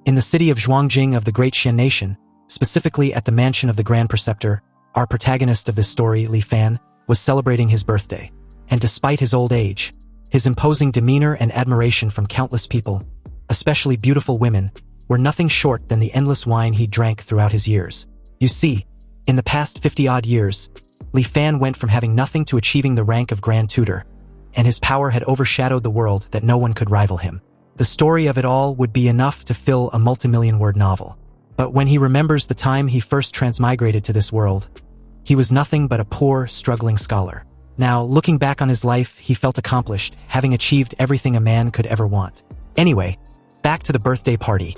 In the city of Zhuangjing of the Great Xian Nation, specifically at the mansion of the Grand Preceptor, our protagonist of this story, Li Fan, was celebrating his birthday. And despite his old age, his imposing demeanor and admiration from countless people, especially beautiful women, were nothing short than the endless wine he drank throughout his years. You see, in the past 50-odd years, Li Fan went from having nothing to achieving the rank of Grand Tutor, and his power had overshadowed the world that no one could rival him. The story of it all would be enough to fill a multimillion-word novel. But when he remembers the time he first transmigrated to this world, he was nothing but a poor, struggling scholar. Now, looking back on his life, he felt accomplished, having achieved everything a man could ever want. Anyway, back to the birthday party.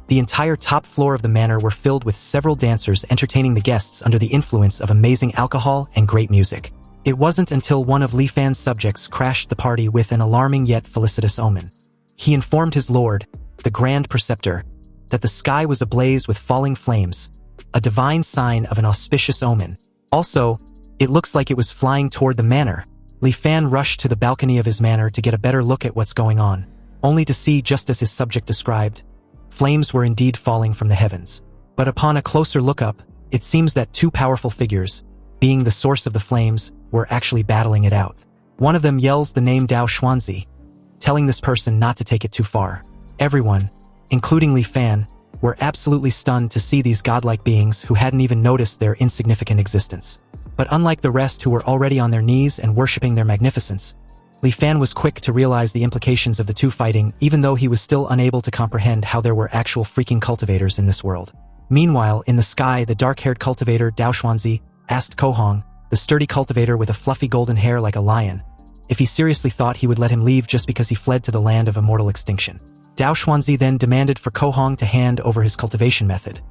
The entire top floor of the manor were filled with several dancers entertaining the guests under the influence of amazing alcohol and great music. It wasn't until one of Li Fan's subjects crashed the party with an alarming yet felicitous omen. He informed his lord, the Grand Preceptor, that the sky was ablaze with falling flames, a divine sign of an auspicious omen. Also, it looks like it was flying toward the manor. Li Fan rushed to the balcony of his manor to get a better look at what's going on, only to see, just as his subject described, flames were indeed falling from the heavens. But upon a closer look-up, it seems that two powerful figures, being the source of the flames, were actually battling it out. One of them yells the name Dao Xuanzi, telling this person not to take it too far. Everyone, including Li Fan, were absolutely stunned to see these godlike beings who hadn't even noticed their insignificant existence. But unlike the rest who were already on their knees and worshipping their magnificence, Li Fan was quick to realize the implications of the two fighting, even though he was still unable to comprehend how there were actual freaking cultivators in this world. Meanwhile, in the sky, the dark-haired cultivator Dao Xuanzi asked Ko Hong, the sturdy cultivator with a fluffy golden hair like a lion, if he seriously thought he would let him leave just because he fled to the land of immortal extinction. Dao Xuanzi then demanded for Ko Hong to hand over his cultivation method,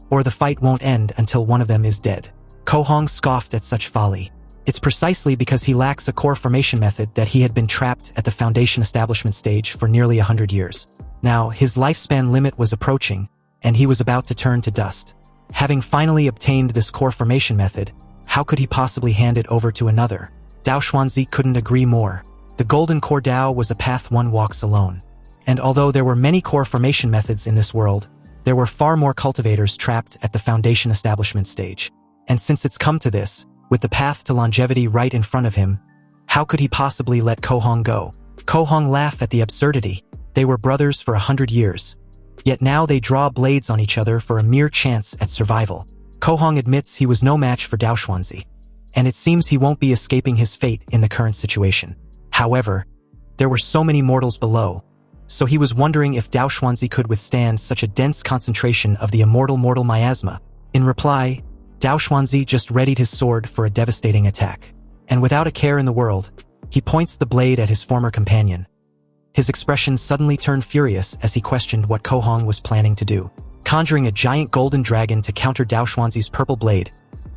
or the fight won't end until one of them is dead. Ko Hong scoffed at such folly. It's precisely because he lacks a core formation method that he had been trapped at the foundation establishment stage for nearly 100 years. Now, his lifespan limit was approaching, and he was about to turn to dust. Having finally obtained this core formation method, how could he possibly hand it over to another? Dao Xuanzi couldn't agree more. The Golden Core Dao was a path one walks alone. And although there were many core formation methods in this world, there were far more cultivators trapped at the foundation establishment stage. And since it's come to this, with the path to longevity right in front of him, how could he possibly let Ko Hong go? Ko Hong laughed at the absurdity. They were brothers for 100 years. Yet now they draw blades on each other for a mere chance at survival. Ko Hong admits he was no match for Dao Xuanzi, and it seems he won't be escaping his fate in the current situation. However, there were so many mortals below, so he was wondering if Dao Xuanzi could withstand such a dense concentration of the immortal miasma. In reply, Dao Xuanzi just readied his sword for a devastating attack. And without a care in the world, he points the blade at his former companion. His expression suddenly turned furious as he questioned what Ko Hong was planning to do. Conjuring a giant golden dragon to counter Dao Xuanzi's purple blade,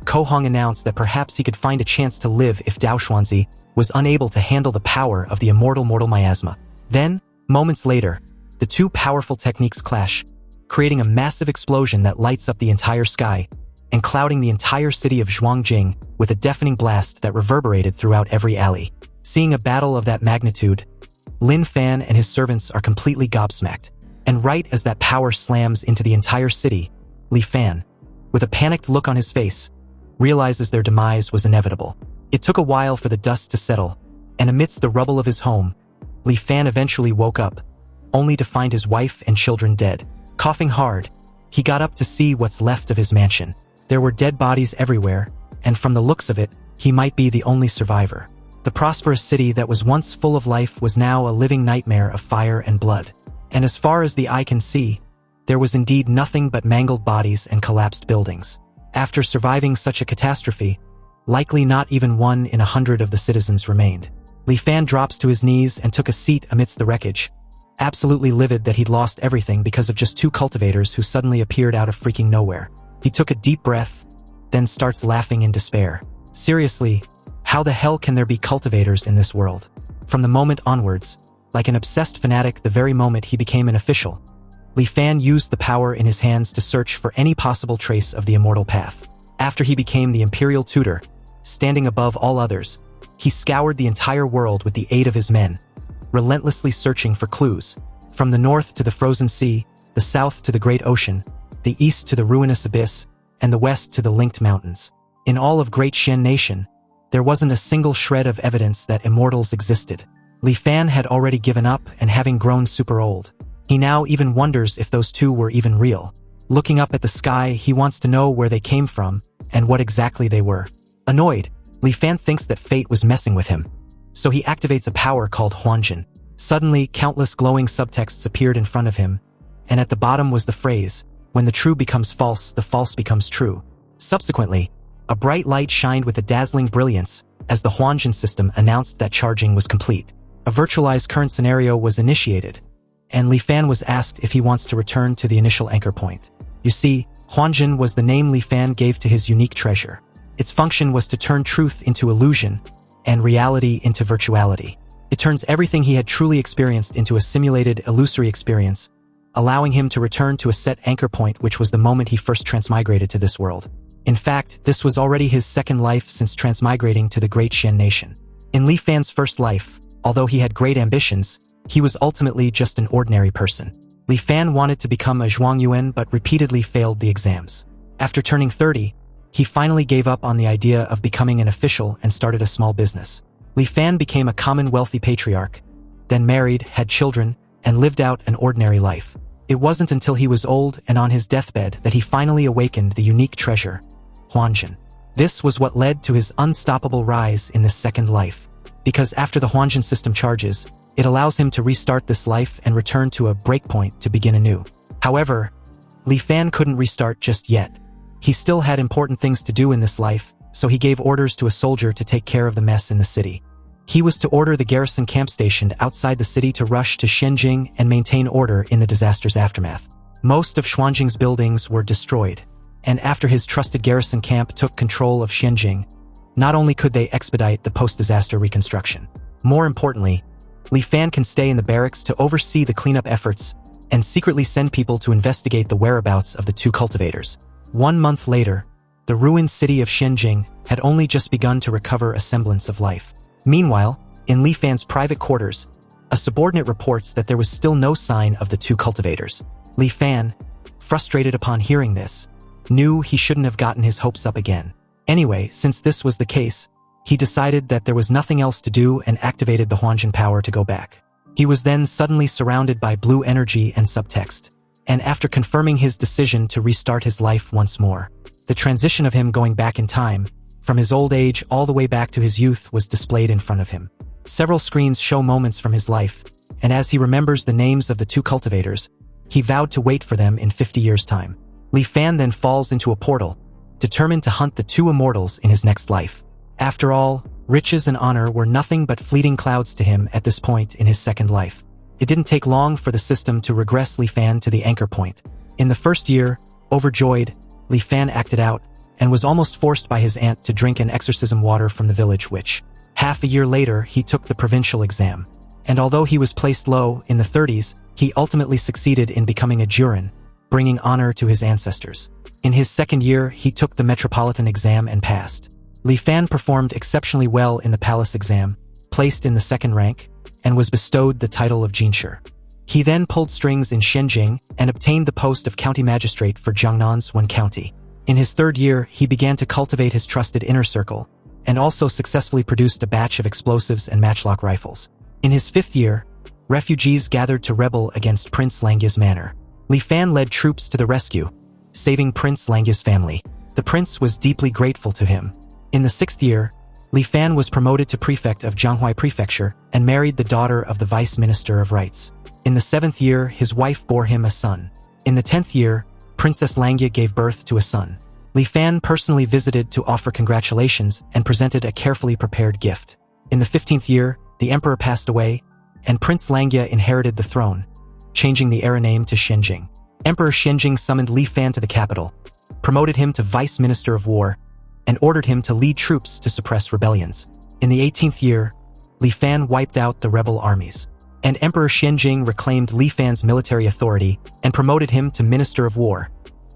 Ko Hong announced that perhaps he could find a chance to live if Dao Xuanzi was unable to handle the power of the immortal miasma. Then, moments later, the two powerful techniques clash, creating a massive explosion that lights up the entire sky, and clouding the entire city of Zhuangjing with a deafening blast that reverberated throughout every alley. Seeing a battle of that magnitude, Lin Fan and his servants are completely gobsmacked. And right as that power slams into the entire city, Li Fan, with a panicked look on his face, realizes their demise was inevitable. It took a while for the dust to settle, and amidst the rubble of his home, Li Fan eventually woke up, only to find his wife and children dead. Coughing hard, he got up to see what's left of his mansion. There were dead bodies everywhere, and from the looks of it, he might be the only survivor. The prosperous city that was once full of life was now a living nightmare of fire and blood. And as far as the eye can see, there was indeed nothing but mangled bodies and collapsed buildings. After surviving such a catastrophe, likely not even 1 in 100 of the citizens remained. Li Fan drops to his knees and took a seat amidst the wreckage, absolutely livid that he'd lost everything because of just two cultivators who suddenly appeared out of freaking nowhere. He took a deep breath, then starts laughing in despair. Seriously, how the hell can there be cultivators in this world? From the moment onwards, like an obsessed fanatic the very moment he became an official, Li Fan used the power in his hands to search for any possible trace of the immortal path. After he became the imperial tutor, standing above all others, he scoured the entire world with the aid of his men, relentlessly searching for clues. From the north to the frozen sea, the south to the great ocean, the east to the ruinous abyss, and the west to the linked mountains. In all of Great Xian Nation, there wasn't a single shred of evidence that immortals existed. Li Fan had already given up, and having grown super old, he now even wonders if those two were even real. Looking up at the sky, he wants to know where they came from and what exactly they were. Annoyed, Li Fan thinks that fate was messing with him. So he activates a power called Huanjin. Suddenly, countless glowing subtexts appeared in front of him, and at the bottom was the phrase, "When the true becomes false, the false becomes true." Subsequently, a bright light shined with a dazzling brilliance as the Huanjin system announced that charging was complete. A virtualized current scenario was initiated, and Li Fan was asked if he wants to return to the initial anchor point. You see, Huanjin was the name Li Fan gave to his unique treasure. Its function was to turn truth into illusion and reality into virtuality. It turns everything he had truly experienced into a simulated, illusory experience, allowing him to return to a set anchor point, which was the moment he first transmigrated to this world. In fact, this was already his second life since transmigrating to the Great Xian Nation. In Li Fan's first life, although he had great ambitions, he was ultimately just an ordinary person. Li Fan wanted to become a Zhuangyuan but repeatedly failed the exams. After turning 30, he finally gave up on the idea of becoming an official and started a small business. Li Fan became a common wealthy patriarch, then married, had children, and lived out an ordinary life. It wasn't until he was old and on his deathbed that he finally awakened the unique treasure, Huanjin. This was what led to his unstoppable rise in this second life. Because after the Huanjin system charges, it allows him to restart this life and return to a breakpoint to begin anew. However, Li Fan couldn't restart just yet. He still had important things to do in this life, so he gave orders to a soldier to take care of the mess in the city. He was to order the garrison camp stationed outside the city to rush to Shenzhen and maintain order in the disaster's aftermath. Most of Xuanjing's buildings were destroyed, and after his trusted garrison camp took control of Shenzhen, not only could they expedite the post-disaster reconstruction, more importantly, Li Fan can stay in the barracks to oversee the cleanup efforts and secretly send people to investigate the whereabouts of the two cultivators. 1 month later, the ruined city of Shenzhen had only just begun to recover a semblance of life. Meanwhile, in Li Fan's private quarters, a subordinate reports that there was still no sign of the two cultivators. Li Fan, frustrated upon hearing this, knew he shouldn't have gotten his hopes up again. Anyway, since this was the case, he decided that there was nothing else to do and activated the Huanjin power to go back. He was then suddenly surrounded by blue energy and subtext, and after confirming his decision to restart his life once more, the transition of him going back in time, from his old age all the way back to his youth, was displayed in front of him. Several screens show moments from his life, and as he remembers the names of the two cultivators, he vowed to wait for them in 50 years' time. Li Fan then falls into a portal, determined to hunt the two immortals in his next life. After all, riches and honor were nothing but fleeting clouds to him at this point in his second life. It didn't take long for the system to regress Li Fan to the anchor point. In the first year, overjoyed, Li Fan acted out, and was almost forced by his aunt to drink an exorcism water from the village witch. Half a year later, he took the provincial exam, and although he was placed low in the 30s, he ultimately succeeded in becoming a Jurin, bringing honor to his ancestors. In his second year, he took the metropolitan exam and passed. Li Fan performed exceptionally well in the palace exam, placed in the second rank, and was bestowed the title of Jinshi. He then pulled strings in Shenzhen and obtained the post of county magistrate for Jiangnan's one county. In his third year, he began to cultivate his trusted inner circle, and also successfully produced a batch of explosives and matchlock rifles. In his fifth year, refugees gathered to rebel against Prince Langya's manor. Li Fan led troops to the rescue, saving Prince Langya's family. The prince was deeply grateful to him. In the sixth year, Li Fan was promoted to prefect of Jianghuai Prefecture and married the daughter of the vice minister of rights. In the seventh year, his wife bore him a son. In the 10th year, Princess Langya gave birth to a son. Li Fan personally visited to offer congratulations and presented a carefully prepared gift. In the 15th year, the emperor passed away, and Prince Langya inherited the throne, changing the era name to Shenzhen. Emperor Shenzhen summoned Li Fan to the capital, promoted him to vice minister of war, and ordered him to lead troops to suppress rebellions. In the 18th year, Li Fan wiped out the rebel armies, and Emperor Shenzhen reclaimed Li Fan's military authority and promoted him to Minister of War,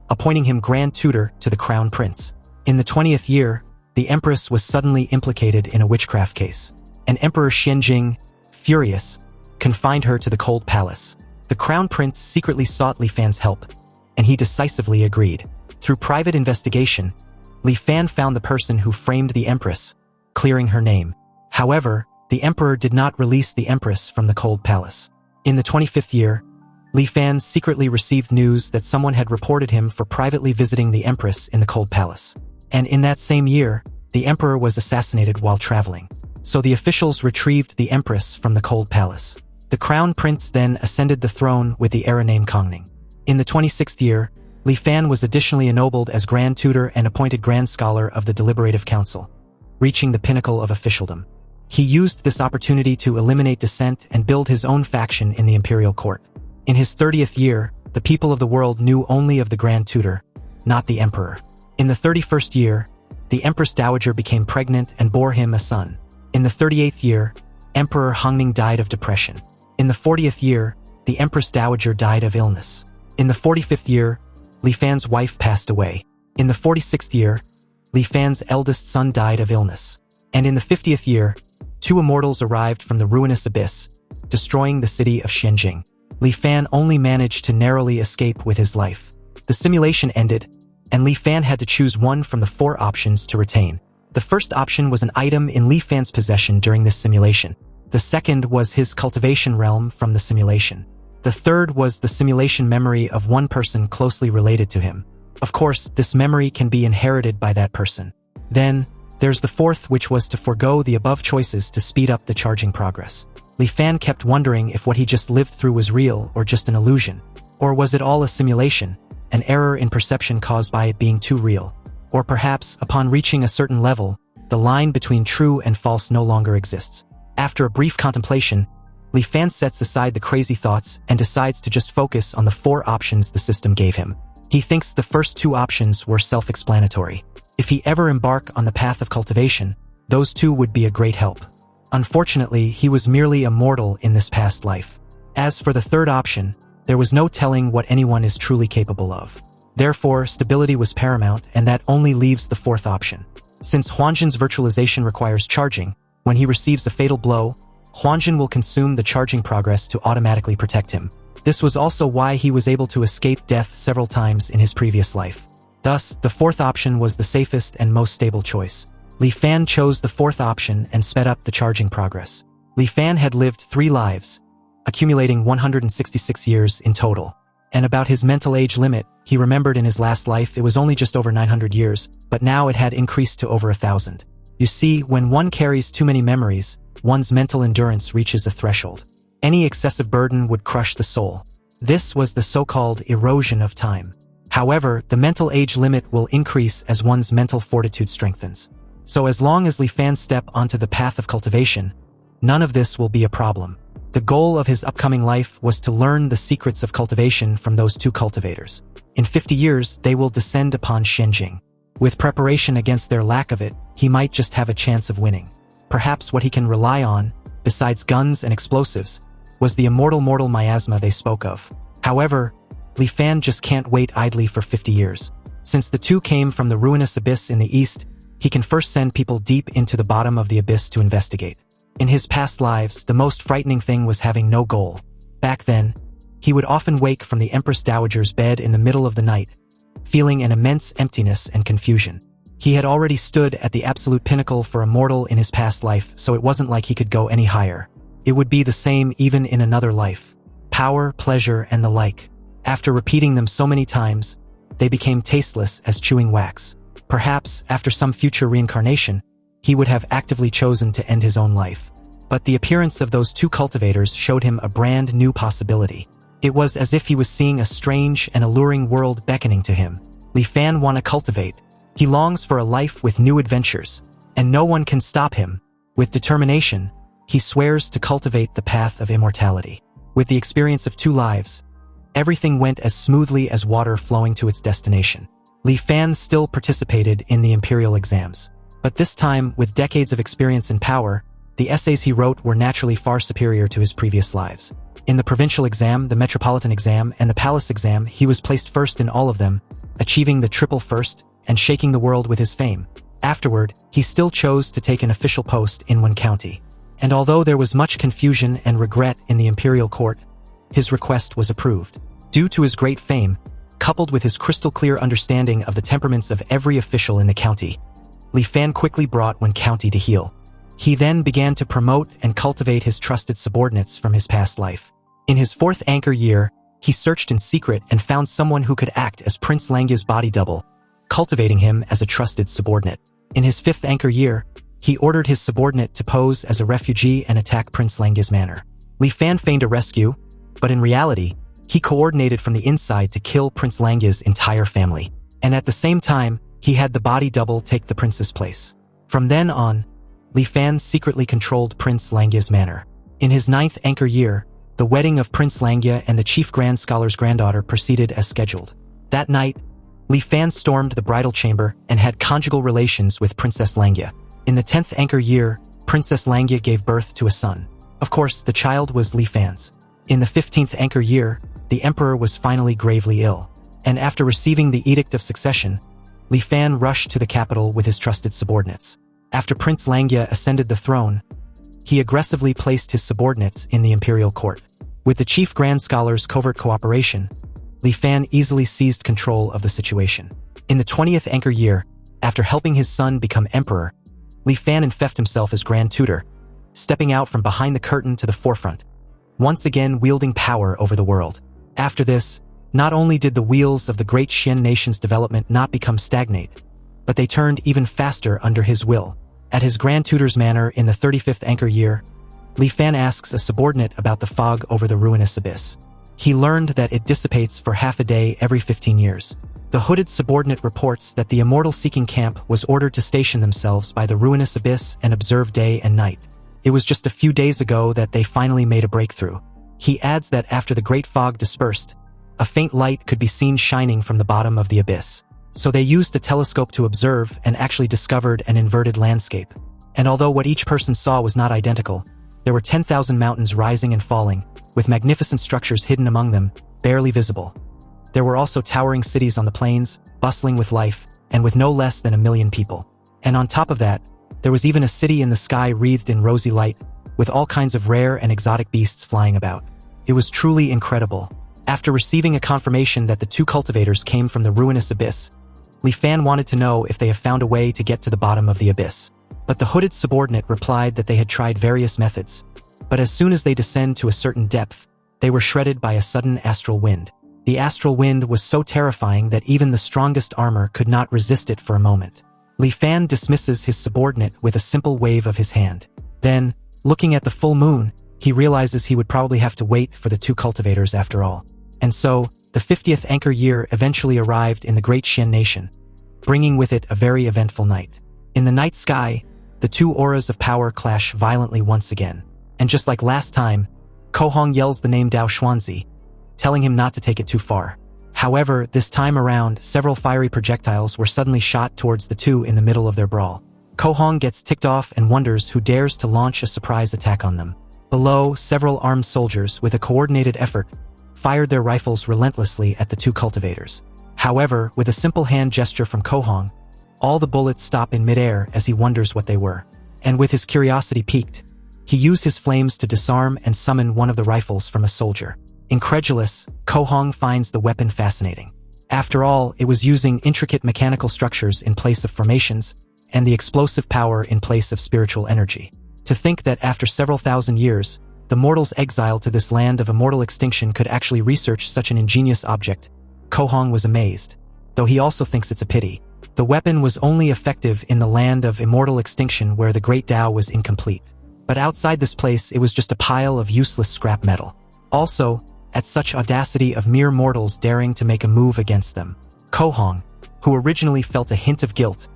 appointing him Grand Tutor to the Crown Prince. In the 20th year, the Empress was suddenly implicated in a witchcraft case, and Emperor Shenzhen, furious, confined her to the cold palace. The crown prince secretly sought Li Fan's help, and he decisively agreed. Through private investigation, Li Fan found the person who framed the empress, clearing her name. However, the emperor did not release the empress from the cold palace. In the 25th year, Li Fan secretly received news that someone had reported him for privately visiting the empress in the cold palace. And in that same year, the emperor was assassinated while traveling. So the officials retrieved the empress from the cold palace. The crown prince then ascended the throne with the heir named Kongning. In the 26th year, Li Fan was additionally ennobled as Grand Tutor and appointed Grand Scholar of the Deliberative Council, reaching the pinnacle of officialdom. He used this opportunity to eliminate dissent and build his own faction in the imperial court. In his 30th year, the people of the world knew only of the Grand Tutor, not the emperor. In the 31st year, the Empress Dowager became pregnant and bore him a son. In the 38th year, Emperor Hongning died of depression. In the 40th year, the Empress Dowager died of illness. In the 45th year, Li Fan's wife passed away. In the 46th year, Li Fan's eldest son died of illness. And in the 50th year, 2 immortals arrived from the ruinous abyss, destroying the city of Shenzhen. Li Fan only managed to narrowly escape with his life. The simulation ended, and Li Fan had to choose one from the 4 options to retain. The first option was an item in Li Fan's possession during this simulation. The second was his cultivation realm from the simulation. The third was the simulation memory of one person closely related to him. Of course, this memory can be inherited by that person. Then, there's the fourth, which was to forego the above choices to speed up the charging progress. Li Fan kept wondering if what he just lived through was real or just an illusion. Or was it all a simulation, an error in perception caused by it being too real? Or perhaps, upon reaching a certain level, the line between true and false no longer exists. After a brief contemplation, Li Fan sets aside the crazy thoughts and decides to just focus on the 4 options the system gave him. He thinks the first 2 options were self-explanatory. If he ever embark on the path of cultivation, those 2 would be a great help. Unfortunately, he was merely a mortal in this past life. As for the third option, there was no telling what anyone is truly capable of. Therefore, stability was paramount, and that only leaves the 4th option. Since Huanjin's virtualization requires charging, when he receives a fatal blow, Huanjin will consume the charging progress to automatically protect him. This was also why he was able to escape death several times in his previous life. Thus, the 4th option was the safest and most stable choice. Li Fan chose the 4th option and sped up the charging progress. Li Fan had lived 3 lives, accumulating 166 years in total. And about his mental age limit, he remembered in his last life it was only just over 900 years, but now it had increased to over 1,000. You see, when one carries too many memories, one's mental endurance reaches a threshold. Any excessive burden would crush the soul. This was the so-called erosion of time. However, the mental age limit will increase as one's mental fortitude strengthens. So as long as Li Fan step onto the path of cultivation, none of this will be a problem. The goal of his upcoming life was to learn the secrets of cultivation from those 2 cultivators. In 50 years, they will descend upon Shenzhen. With preparation against their lack of it, he might just have a chance of winning. Perhaps what he can rely on, besides guns and explosives, was the immortal miasma they spoke of. However, Li Fan just can't wait idly for 50 years. Since the 2 came from the ruinous abyss in the east, he can first send people deep into the bottom of the abyss to investigate. In his past lives, the most frightening thing was having no goal. Back then, he would often wake from the Empress Dowager's bed in the middle of the night, feeling an immense emptiness and confusion. He had already stood at the absolute pinnacle for a mortal in his past life, so it wasn't like he could go any higher. It would be the same even in another life. Power, pleasure, and the like. After repeating them so many times, they became tasteless as chewing wax. Perhaps, after some future reincarnation, he would have actively chosen to end his own life. But the appearance of those 2 cultivators showed him a brand new possibility. It was as if he was seeing a strange and alluring world beckoning to him. Li Fan wanna cultivate. He longs for a life with new adventures, and no one can stop him. With determination, he swears to cultivate the path of immortality. With the experience of 2 lives, everything went as smoothly as water flowing to its destination. Li Fan still participated in the imperial exams. But this time, with decades of experience and power, the essays he wrote were naturally far superior to his previous lives. In the provincial exam, the metropolitan exam, and the palace exam, he was placed first in all of them, achieving the triple first and shaking the world with his fame. Afterward, he still chose to take an official post in one county. And although there was much confusion and regret in the imperial court, his request was approved. Due to his great fame, coupled with his crystal-clear understanding of the temperaments of every official in the county, Li Fan quickly brought Wen County to heel. He then began to promote and cultivate his trusted subordinates from his past life. In his 4th anchor year, he searched in secret and found someone who could act as Prince Langya's body double, cultivating him as a trusted subordinate. In his 5th anchor year, he ordered his subordinate to pose as a refugee and attack Prince Langya's manor. Li Fan feigned a rescue, but in reality, he coordinated from the inside to kill Prince Langya's entire family. And at the same time, he had the body double take the prince's place. From then on, Li Fan secretly controlled Prince Langya's manor. In his 9th anchor year, the wedding of Prince Langya and the chief grand scholar's granddaughter proceeded as scheduled. That night, Li Fan stormed the bridal chamber and had conjugal relations with Princess Langya. In the 10th anchor year, Princess Langya gave birth to a son. Of course, the child was Li Fan's. In the 15th anchor year, the emperor was finally gravely ill, and after receiving the Edict of Succession, Li Fan rushed to the capital with his trusted subordinates. After Prince Langya ascended the throne, he aggressively placed his subordinates in the imperial court. With the chief grand scholar's covert cooperation, Li Fan easily seized control of the situation. In the 20th anchor year, after helping his son become emperor, Li Fan infected himself as grand tutor, stepping out from behind the curtain to the forefront, once again wielding power over the world. After this, not only did the wheels of the great Xian nation's development not become stagnant, but they turned even faster under his will. At his grand tutor's manor in the 35th anchor year, Li Fan asks a subordinate about the fog over the ruinous abyss. He learned that it dissipates for half a day every 15 years. The hooded subordinate reports that the immortal-seeking camp was ordered to station themselves by the ruinous abyss and observe day and night. It was just a few days ago that they finally made a breakthrough. He adds that after the great fog dispersed, a faint light could be seen shining from the bottom of the abyss. So they used a telescope to observe and actually discovered an inverted landscape. And although what each person saw was not identical, there were 10,000 mountains rising and falling, with magnificent structures hidden among them, barely visible. There were also towering cities on the plains, bustling with life, and with no less than 1 million people. And on top of that, there was even a city in the sky wreathed in rosy light, with all kinds of rare and exotic beasts flying about. It was truly incredible. After receiving a confirmation that the 2 cultivators came from the ruinous abyss, Li Fan wanted to know if they have found a way to get to the bottom of the abyss. But the hooded subordinate replied that they had tried various methods, but as soon as they descend to a certain depth, they were shredded by a sudden astral wind. The astral wind was so terrifying that even the strongest armor could not resist it for a moment. Li Fan dismisses his subordinate with a simple wave of his hand. Then, looking at the full moon, he realizes he would probably have to wait for the 2 cultivators after all. And so, the 50th anchor year eventually arrived in the great Xian nation, bringing with it a very eventful night. In the night sky, the 2 auras of power clash violently once again. And just like last time, Kohong yells the name Dao Xuanzi, telling him not to take it too far. However, this time around, several fiery projectiles were suddenly shot towards the 2 in the middle of their brawl. Kohong gets ticked off and wonders who dares to launch a surprise attack on them. Below, several armed soldiers, with a coordinated effort, fired their rifles relentlessly at the 2 cultivators. However, with a simple hand gesture from Kohong, all the bullets stop in midair as he wonders what they were. And with his curiosity piqued, he used his flames to disarm and summon one of the rifles from a soldier. Incredulous, Kohong finds the weapon fascinating. After all, it was using intricate mechanical structures in place of formations, and the explosive power in place of spiritual energy. To think that after several thousand years, the mortals exiled to this land of immortal extinction could actually research such an ingenious object, Kohong was amazed, though he also thinks it's a pity. The weapon was only effective in the land of immortal extinction where the great Tao was incomplete. But outside this place, it was just a pile of useless scrap metal. Also, at such audacity of mere mortals daring to make a move against them, Kohong, who originally felt a hint of guilt,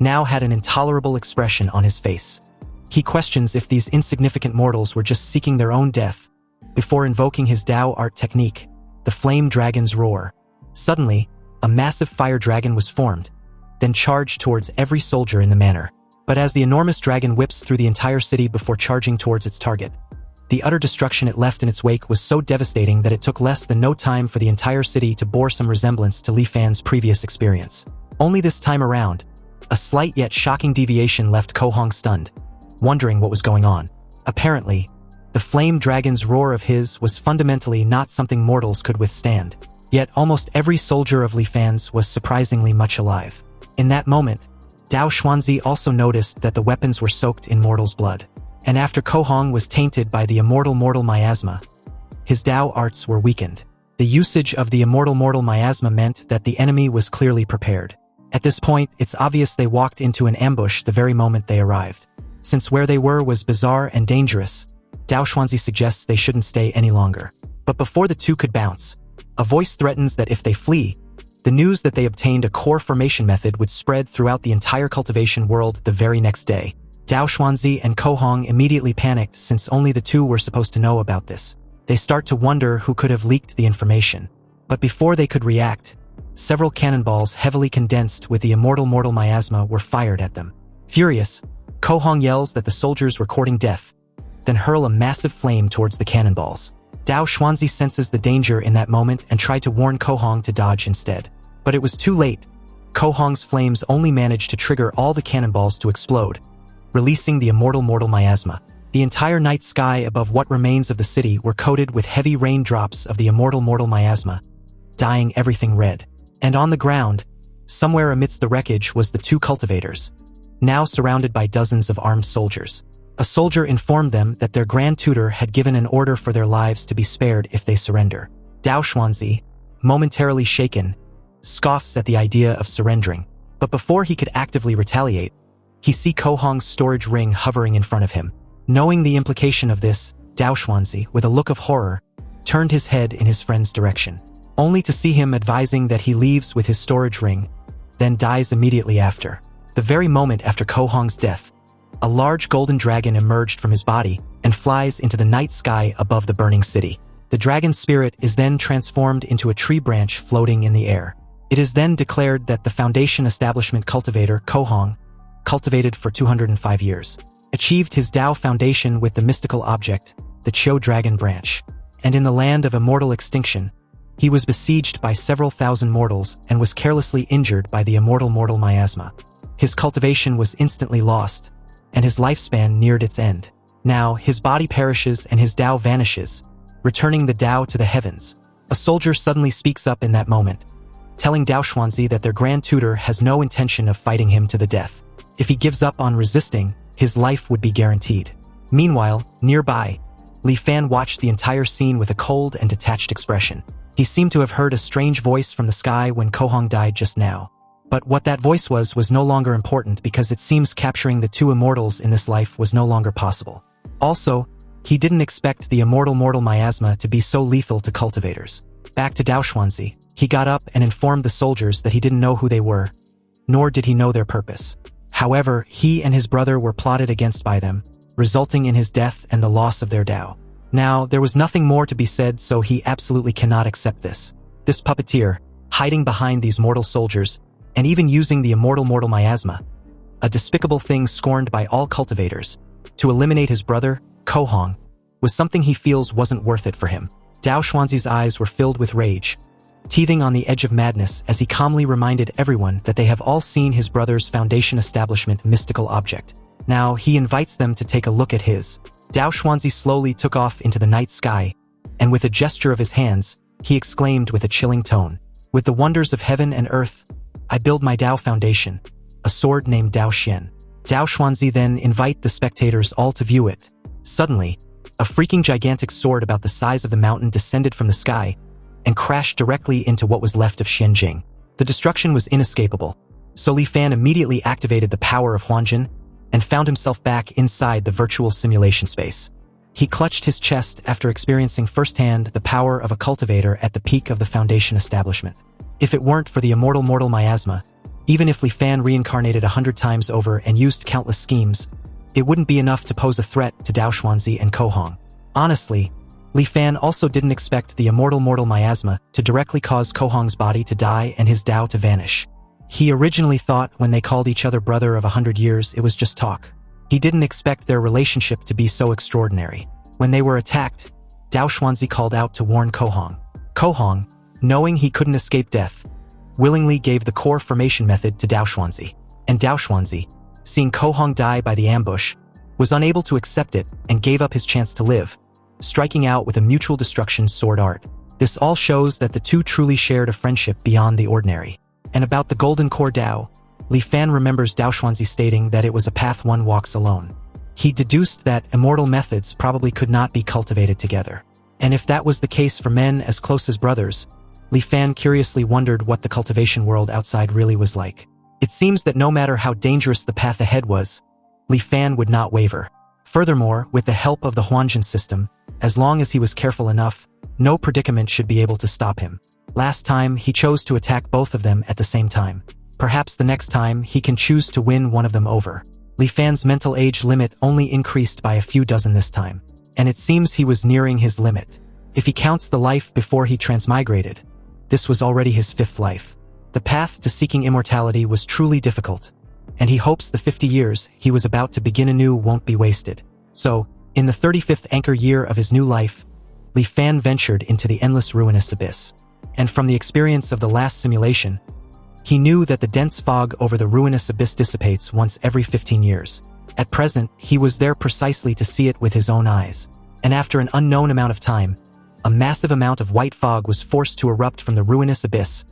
now had an intolerable expression on his face. He questions if these insignificant mortals were just seeking their own death, before invoking his Tao art technique, the Flame Dragon's Roar. Suddenly, a massive fire dragon was formed, then charged towards every soldier in the manor. But as the enormous dragon whips through the entire city before charging towards its target, the utter destruction it left in its wake was so devastating that it took less than no time for the entire city to bore some resemblance to Li Fan's previous experience. Only this time around, a slight yet shocking deviation left Kohong stunned, wondering what was going on. Apparently, The flame dragon's roar of his was fundamentally not something mortals could withstand. Yet almost every soldier of Li Fan's was surprisingly much alive. In that moment, Dao Xuanzi also noticed that the weapons were soaked in mortals' blood. And after Ko Hong was tainted by the immortal miasma, his Dao arts were weakened. The usage of the immortal miasma meant that the enemy was clearly prepared. At this point, it's obvious they walked into an ambush the very moment they arrived. Since where they were was bizarre and dangerous, Dao Xuanzi suggests they shouldn't stay any longer. But before the two could bounce, a voice threatens that if they flee, the news that they obtained a core formation method would spread throughout the entire cultivation world the very next day. Dao Xuanzi and Ko Hong immediately panicked since only the two were supposed to know about this. They start to wonder who could have leaked the information. But before they could react, several cannonballs heavily condensed with the immortal miasma were fired at them. Furious, Ko Hong yells that the soldiers were courting death, then hurl a massive flame towards the cannonballs. Dao Xuanzi senses the danger in that moment and tried to warn Ko Hong to dodge instead. But it was too late. Ko Hong's flames only managed to trigger all the cannonballs to explode, releasing the immortal miasma. The entire night sky above what remains of the city were coated with heavy raindrops of the immortal miasma, dyeing everything red. And on the ground, somewhere amidst the wreckage was the two cultivators, now surrounded by dozens of armed soldiers. A soldier informed them that their grand tutor had given an order for their lives to be spared if they surrender. Dao Xuanzi, momentarily shaken, scoffs at the idea of surrendering. But before he could actively retaliate, he sees Ko Hong's storage ring hovering in front of him. Knowing the implication of this, Dao Xuanzi, with a look of horror, turned his head in his friend's direction, only to see him advising that he leaves with his storage ring, then dies immediately after. The very moment after Ko Hong's death, a large golden dragon emerged from his body and flies into the night sky above the burning city. The dragon's spirit is then transformed into a tree branch floating in the air. It is then declared that the Foundation Establishment cultivator, Ko Hong, cultivated for 205 years, achieved his Dao foundation with the mystical object, the Qiu dragon branch. And in the land of immortal extinction, he was besieged by several thousand mortals and was carelessly injured by the immortal miasma. His cultivation was instantly lost, and his lifespan neared its end. Now, his body perishes and his Dao vanishes, returning the Dao to the heavens. A soldier suddenly speaks up in that moment, telling Dao Xuanzi that their grand tutor has no intention of fighting him to the death. If he gives up on resisting, his life would be guaranteed. Meanwhile, nearby, Li Fan watched the entire scene with a cold and detached expression. He seemed to have heard a strange voice from the sky when Ko Hong died just now. But what that voice was no longer important because it seems capturing the two immortals in this life was no longer possible. Also, he didn't expect the immortal miasma to be so lethal to cultivators. Back to Dao Xuanzi, he got up and informed the soldiers that he didn't know who they were, nor did he know their purpose. However, he and his brother were plotted against by them, resulting in his death and the loss of their Dao. Now, there was nothing more to be said, so he absolutely cannot accept this. This puppeteer, hiding behind these mortal soldiers, and even using the immortal miasma, a despicable thing scorned by all cultivators, to eliminate his brother, Ko Hong, was something he feels wasn't worth it for him. Dao Xuanzi's eyes were filled with rage, teething on the edge of madness as he calmly reminded everyone that they have all seen his brother's Foundation Establishment mystical object. Now, he invites them to take a look at his. Dao Xuanzi slowly took off into the night sky, and with a gesture of his hands, he exclaimed with a chilling tone, "With the wonders of heaven and earth, I build my Dao foundation, a sword named Dao Xian." Dao Xuanzi then invite the spectators all to view it. Suddenly, a freaking gigantic sword about the size of the mountain descended from the sky and crashed directly into what was left of Xianjing. The destruction was inescapable, so Li Fan immediately activated the power of Huanjin and found himself back inside the virtual simulation space. He clutched his chest after experiencing firsthand the power of a cultivator at the peak of the Foundation Establishment. If it weren't for the immortal miasma, even if Li Fan reincarnated 100 times over and used countless schemes, it wouldn't be enough to pose a threat to Dao Xuanzi and Ko Hong. Honestly, Li Fan also didn't expect the immortal miasma to directly cause Ko Hong's body to die and his Dao to vanish. He originally thought when they called each other brother of 100 years it was just talk. He didn't expect their relationship to be so extraordinary. When they were attacked, Dao Xuanzi called out to warn Ko Hong. Ko Hong, knowing he couldn't escape death, willingly gave the core formation method to Dao Xuanzi. And Dao Xuanzi, seeing Ko Hong die by the ambush, was unable to accept it and gave up his chance to live, striking out with a mutual destruction sword art. This all shows that the two truly shared a friendship beyond the ordinary. And about the Golden Core Dao, Li Fan remembers Dao Xuanzi stating that it was a path one walks alone. He deduced that immortal methods probably could not be cultivated together. And if that was the case for men as close as brothers, Li Fan curiously wondered what the cultivation world outside really was like. It seems that no matter how dangerous the path ahead was, Li Fan would not waver. Furthermore, with the help of the Huanjin system, as long as he was careful enough, no predicament should be able to stop him. Last time, he chose to attack both of them at the same time. Perhaps the next time, he can choose to win one of them over. Li Fan's mental age limit only increased by a few dozen this time, and it seems he was nearing his limit. If he counts the life before he transmigrated, this was already his 5th life. The path to seeking immortality was truly difficult, and he hopes the 50 years he was about to begin anew won't be wasted. So, in the 35th anchor year of his new life, Li Fan ventured into the endless ruinous abyss. And from the experience of the last simulation, he knew that the dense fog over the ruinous abyss dissipates once every 15 years. At present, he was there precisely to see it with his own eyes. And after an unknown amount of time, a massive amount of white fog was forced to erupt from the ruinous abyss,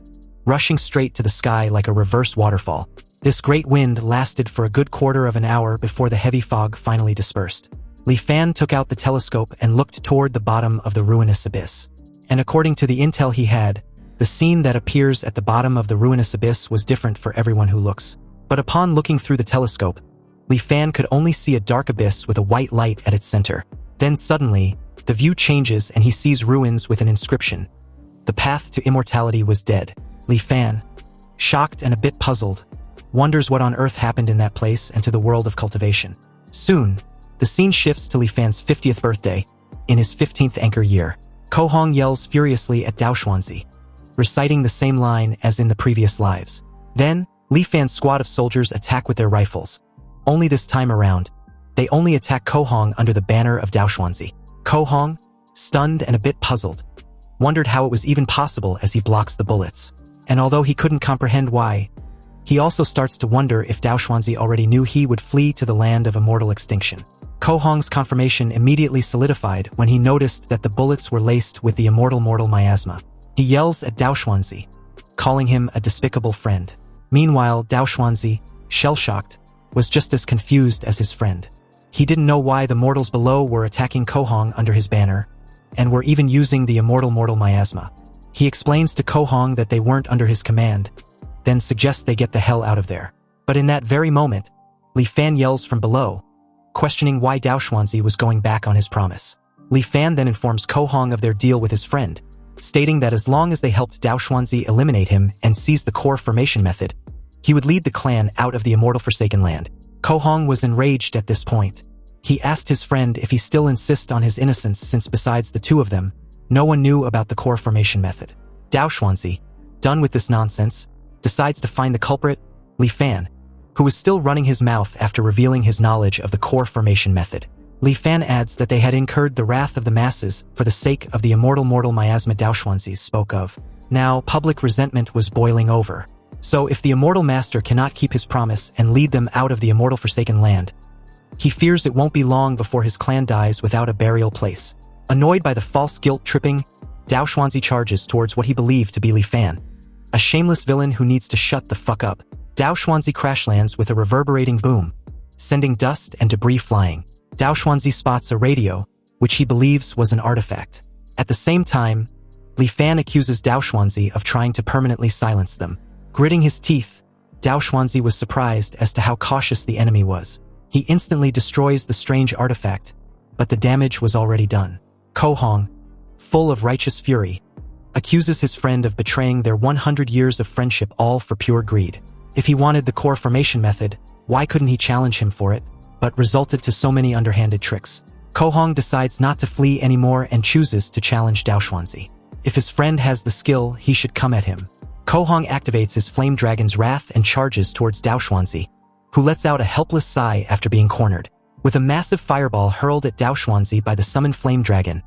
rushing straight to the sky like a reverse waterfall. This great wind lasted for a good quarter of an hour before the heavy fog finally dispersed. Li Fan took out the telescope and looked toward the bottom of the ruinous abyss. And according to the intel he had, the scene that appears at the bottom of the ruinous abyss was different for everyone who looks. But upon looking through the telescope, Li Fan could only see a dark abyss with a white light at its center. Then suddenly, the view changes and he sees ruins with an inscription. The path to immortality was dead. Li Fan, shocked and a bit puzzled, wonders what on earth happened in that place and to the world of cultivation. Soon, the scene shifts to Li Fan's 50th birthday, in his 15th anchor year. Ko Hong yells furiously at Dao Xuanzi, reciting the same line as in the previous lives. Then, Li Fan's squad of soldiers attack with their rifles. Only this time around, they only attack Ko Hong under the banner of Dao Xuanzi. Ko Hong, stunned and a bit puzzled, wondered how it was even possible as he blocks the bullets. And although he couldn't comprehend why, he also starts to wonder if Dao Xuanzi already knew he would flee to the land of immortal extinction. Ko Hong's confirmation immediately solidified when he noticed that the bullets were laced with the immortal miasma. He yells at Dao Xuanzi, calling him a despicable friend. Meanwhile, Dao Xuanzi, shell-shocked, was just as confused as his friend. He didn't know why the mortals below were attacking Ko Hong under his banner, and were even using the immortal miasma. He explains to Ko Hong that they weren't under his command, then suggests they get the hell out of there. But in that very moment, Li Fan yells from below, questioning why Dao Xuanzi was going back on his promise. Li Fan then informs Ko Hong of their deal with his friend, stating that as long as they helped Dao Xuanzi eliminate him and seize the core formation method, he would lead the clan out of the immortal Forsaken Land. Ko Hong was enraged at this point. He asked his friend if he still insists on his innocence since besides the two of them, no one knew about the core formation method. Dao Xuanzi, done with this nonsense, decides to find the culprit, Li Fan, who was still running his mouth after revealing his knowledge of the core formation method. Li Fan adds that they had incurred the wrath of the masses for the sake of the immortal miasma Dao Xuanzi spoke of. Now, public resentment was boiling over. So if the immortal master cannot keep his promise and lead them out of the immortal Forsaken Land, he fears it won't be long before his clan dies without a burial place. Annoyed by the false guilt-tripping, Dao Xuanzi charges towards what he believed to be Li Fan, a shameless villain who needs to shut the fuck up. Dao Xuanzi crash lands with a reverberating boom, sending dust and debris flying. Dao Xuanzi spots a radio, which he believes was an artifact. At the same time, Li Fan accuses Dao Xuanzi of trying to permanently silence them. Gritting his teeth, Dao Xuanzi was surprised as to how cautious the enemy was. He instantly destroys the strange artifact, but the damage was already done. Ko Hong, full of righteous fury, accuses his friend of betraying their 100 years of friendship all for pure greed. If he wanted the core formation method, why couldn't he challenge him for it, but resulted to so many underhanded tricks? Ko Hong decides not to flee anymore and chooses to challenge Dao Xuanzi. If his friend has the skill, he should come at him. Ko Hong activates his Flame Dragon's wrath and charges towards Dao Xuanzi, who lets out a helpless sigh after being cornered. With a massive fireball hurled at Dao Xuanzi by the summoned Flame Dragon,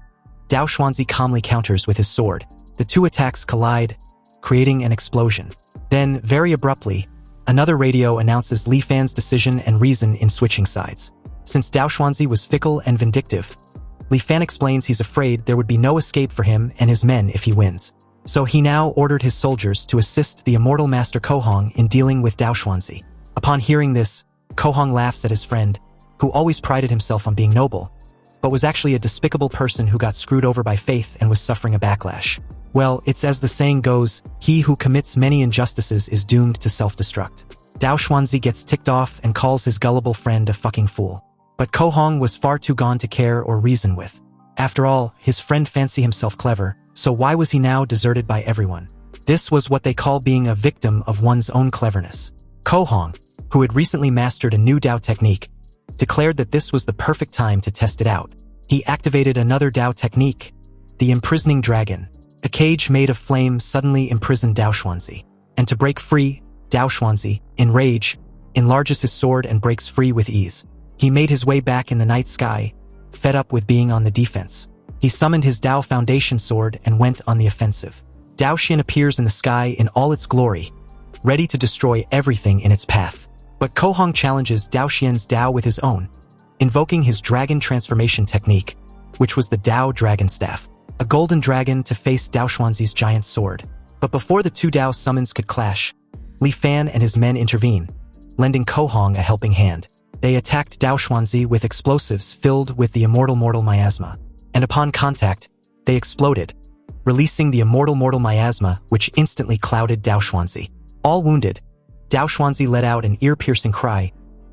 Dao Xuanzi calmly counters with his sword. The two attacks collide, creating an explosion. Then, very abruptly, another radio announces Li Fan's decision and reason in switching sides. Since Dao Xuanzi was fickle and vindictive, Li Fan explains he's afraid there would be no escape for him and his men if he wins. So he now ordered his soldiers to assist the immortal master Kohong in dealing with Dao Xuanzi. Upon hearing this, Kohong laughs at his friend, who always prided himself on being noble, but was actually a despicable person who got screwed over by faith and was suffering a backlash. Well, it's as the saying goes, he who commits many injustices is doomed to self-destruct. Dao Xuanzi gets ticked off and calls his gullible friend a fucking fool. But Kohong was far too gone to care or reason with. After all, his friend fancied himself clever, so why was he now deserted by everyone? This was what they call being a victim of one's own cleverness. Kohong, who had recently mastered a new Dao technique, declared that this was the perfect time to test it out. He activated another Dao technique, the imprisoning dragon. A cage made of flame suddenly imprisoned Dao Xuanzi. And to break free, Dao Xuanzi, in rage, enlarges his sword and breaks free with ease. He made his way back in the night sky, fed up with being on the defense. He summoned his Dao Foundation sword and went on the offensive. Dao Xian appears in the sky in all its glory, ready to destroy everything in its path. But Kohong challenges Dao Xian's Dao with his own, invoking his dragon transformation technique, which was the Dao Dragon Staff, a golden dragon to face Dao Xuanzi's giant sword. But before the two Dao summons could clash, Li Fan and his men intervene, lending Kohong a helping hand. They attacked Dao Xuanzi with explosives filled with the immortal miasma, and upon contact, they exploded, releasing the immortal miasma, which instantly clouded Dao Xuanzi. All wounded, Dao Xuanzi let out an ear-piercing cry,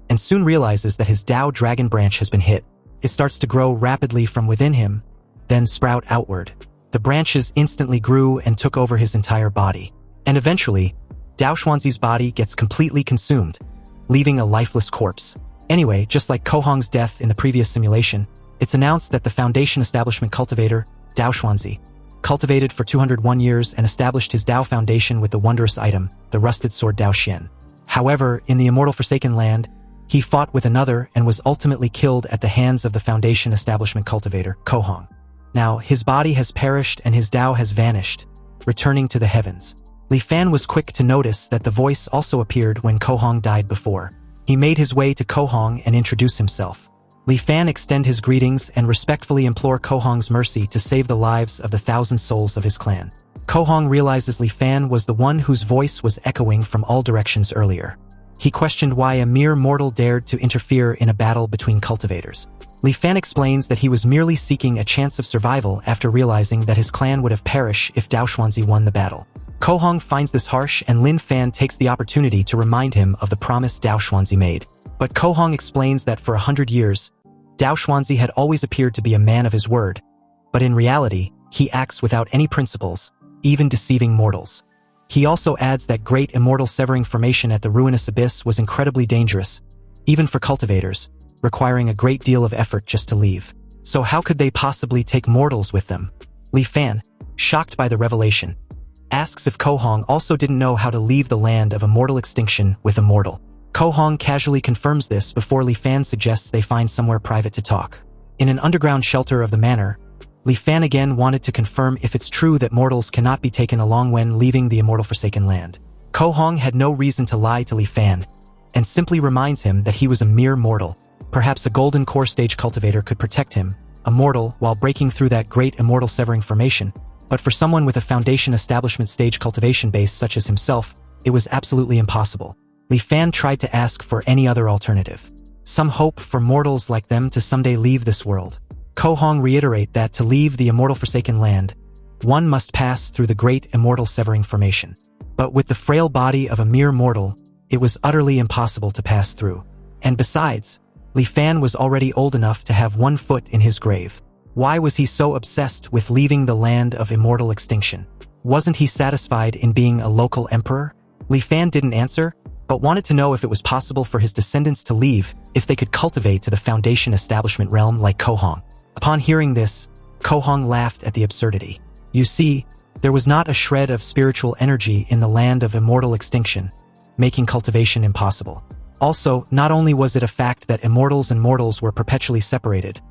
and soon realizes that his Dao Dragon branch has been hit. It starts to grow rapidly from within him, then sprout outward. The branches instantly grew and took over his entire body. And eventually, Dao Xuanzi's body gets completely consumed, leaving a lifeless corpse. Anyway, just like Kohong's death in the previous simulation, it's announced that the Foundation Establishment cultivator, Dao Xuanzi, cultivated for 201 years and established his Dao Foundation with the wondrous item, the rusted sword Dao Xian. However, in the immortal Forsaken Land, he fought with another and was ultimately killed at the hands of the Foundation Establishment cultivator, Kohong. Now, his body has perished and his Dao has vanished, returning to the heavens. Li Fan was quick to notice that the voice also appeared when Kohong died before. He made his way to Kohong and introduced himself. Li Fan extend his greetings and respectfully implore Kohong's mercy to save the lives of the 1,000 souls of his clan. Kohong realizes Li Fan was the one whose voice was echoing from all directions earlier. He questioned why a mere mortal dared to interfere in a battle between cultivators. Li Fan explains that he was merely seeking a chance of survival after realizing that his clan would have perished if Dao Xuanzi won the battle. Kohong finds this harsh and Lin Fan takes the opportunity to remind him of the promise Dao Xuanzi made. But Kohong explains that for 100 years, Dao Xuanzi had always appeared to be a man of his word, but in reality, he acts without any principles, even deceiving mortals. He also adds that great immortal severing formation at the ruinous abyss was incredibly dangerous, even for cultivators, requiring a great deal of effort just to leave. So how could they possibly take mortals with them? Li Fan, shocked by the revelation, asks if Kohong also didn't know how to leave the land of immortal extinction with a mortal. Kohong casually confirms this before Li Fan suggests they find somewhere private to talk. In an underground shelter of the manor, Li Fan again wanted to confirm if it's true that mortals cannot be taken along when leaving the immortal Forsaken Land. Kohong had no reason to lie to Li Fan, and simply reminds him that he was a mere mortal. Perhaps a golden core stage cultivator could protect him, a mortal, while breaking through that great immortal severing formation. But for someone with a Foundation Establishment stage cultivation base such as himself, it was absolutely impossible. Li Fan tried to ask for any other alternative. Some hope for mortals like them to someday leave this world. Kohong reiterate that to leave the immortal Forsaken Land, one must pass through the great immortal severing formation. But with the frail body of a mere mortal, it was utterly impossible to pass through. And besides, Li Fan was already old enough to have one foot in his grave. Why was he so obsessed with leaving the land of immortal extinction? Wasn't he satisfied in being a local emperor? Li Fan didn't answer, but wanted to know if it was possible for his descendants to leave if they could cultivate to the Foundation Establishment realm like Kohong. Upon hearing this, Kohong laughed at the absurdity. You see, there was not a shred of spiritual energy in the land of immortal extinction, making cultivation impossible. Also, not only was it a fact that immortals and mortals were perpetually separated,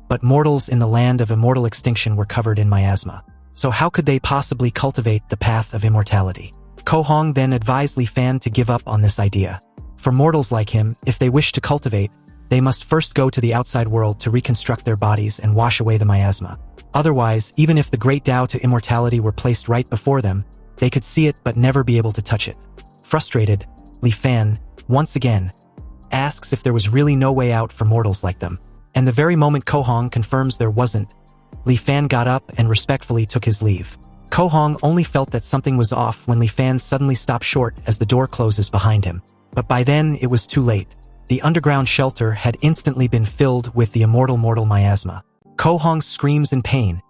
but mortals in the land of immortal extinction were covered in miasma. So how could they possibly cultivate the path of immortality? Kohong then advised Li Fan to give up on this idea. For mortals like him, if they wish to cultivate, they must first go to the outside world to reconstruct their bodies and wash away the miasma. Otherwise, even if the great Tao to immortality were placed right before them, they could see it but never be able to touch it. Frustrated, Li Fan, once again, asks if there was really no way out for mortals like them. And the very moment Ko Hong confirms there wasn't, Li Fan got up and respectfully took his leave. Ko Hong only felt that something was off when Li Fan suddenly stopped short as the door closes behind him. But by then, it was too late. The underground shelter had instantly been filled with the immortal mortal miasma. Ko Hong screams in pain,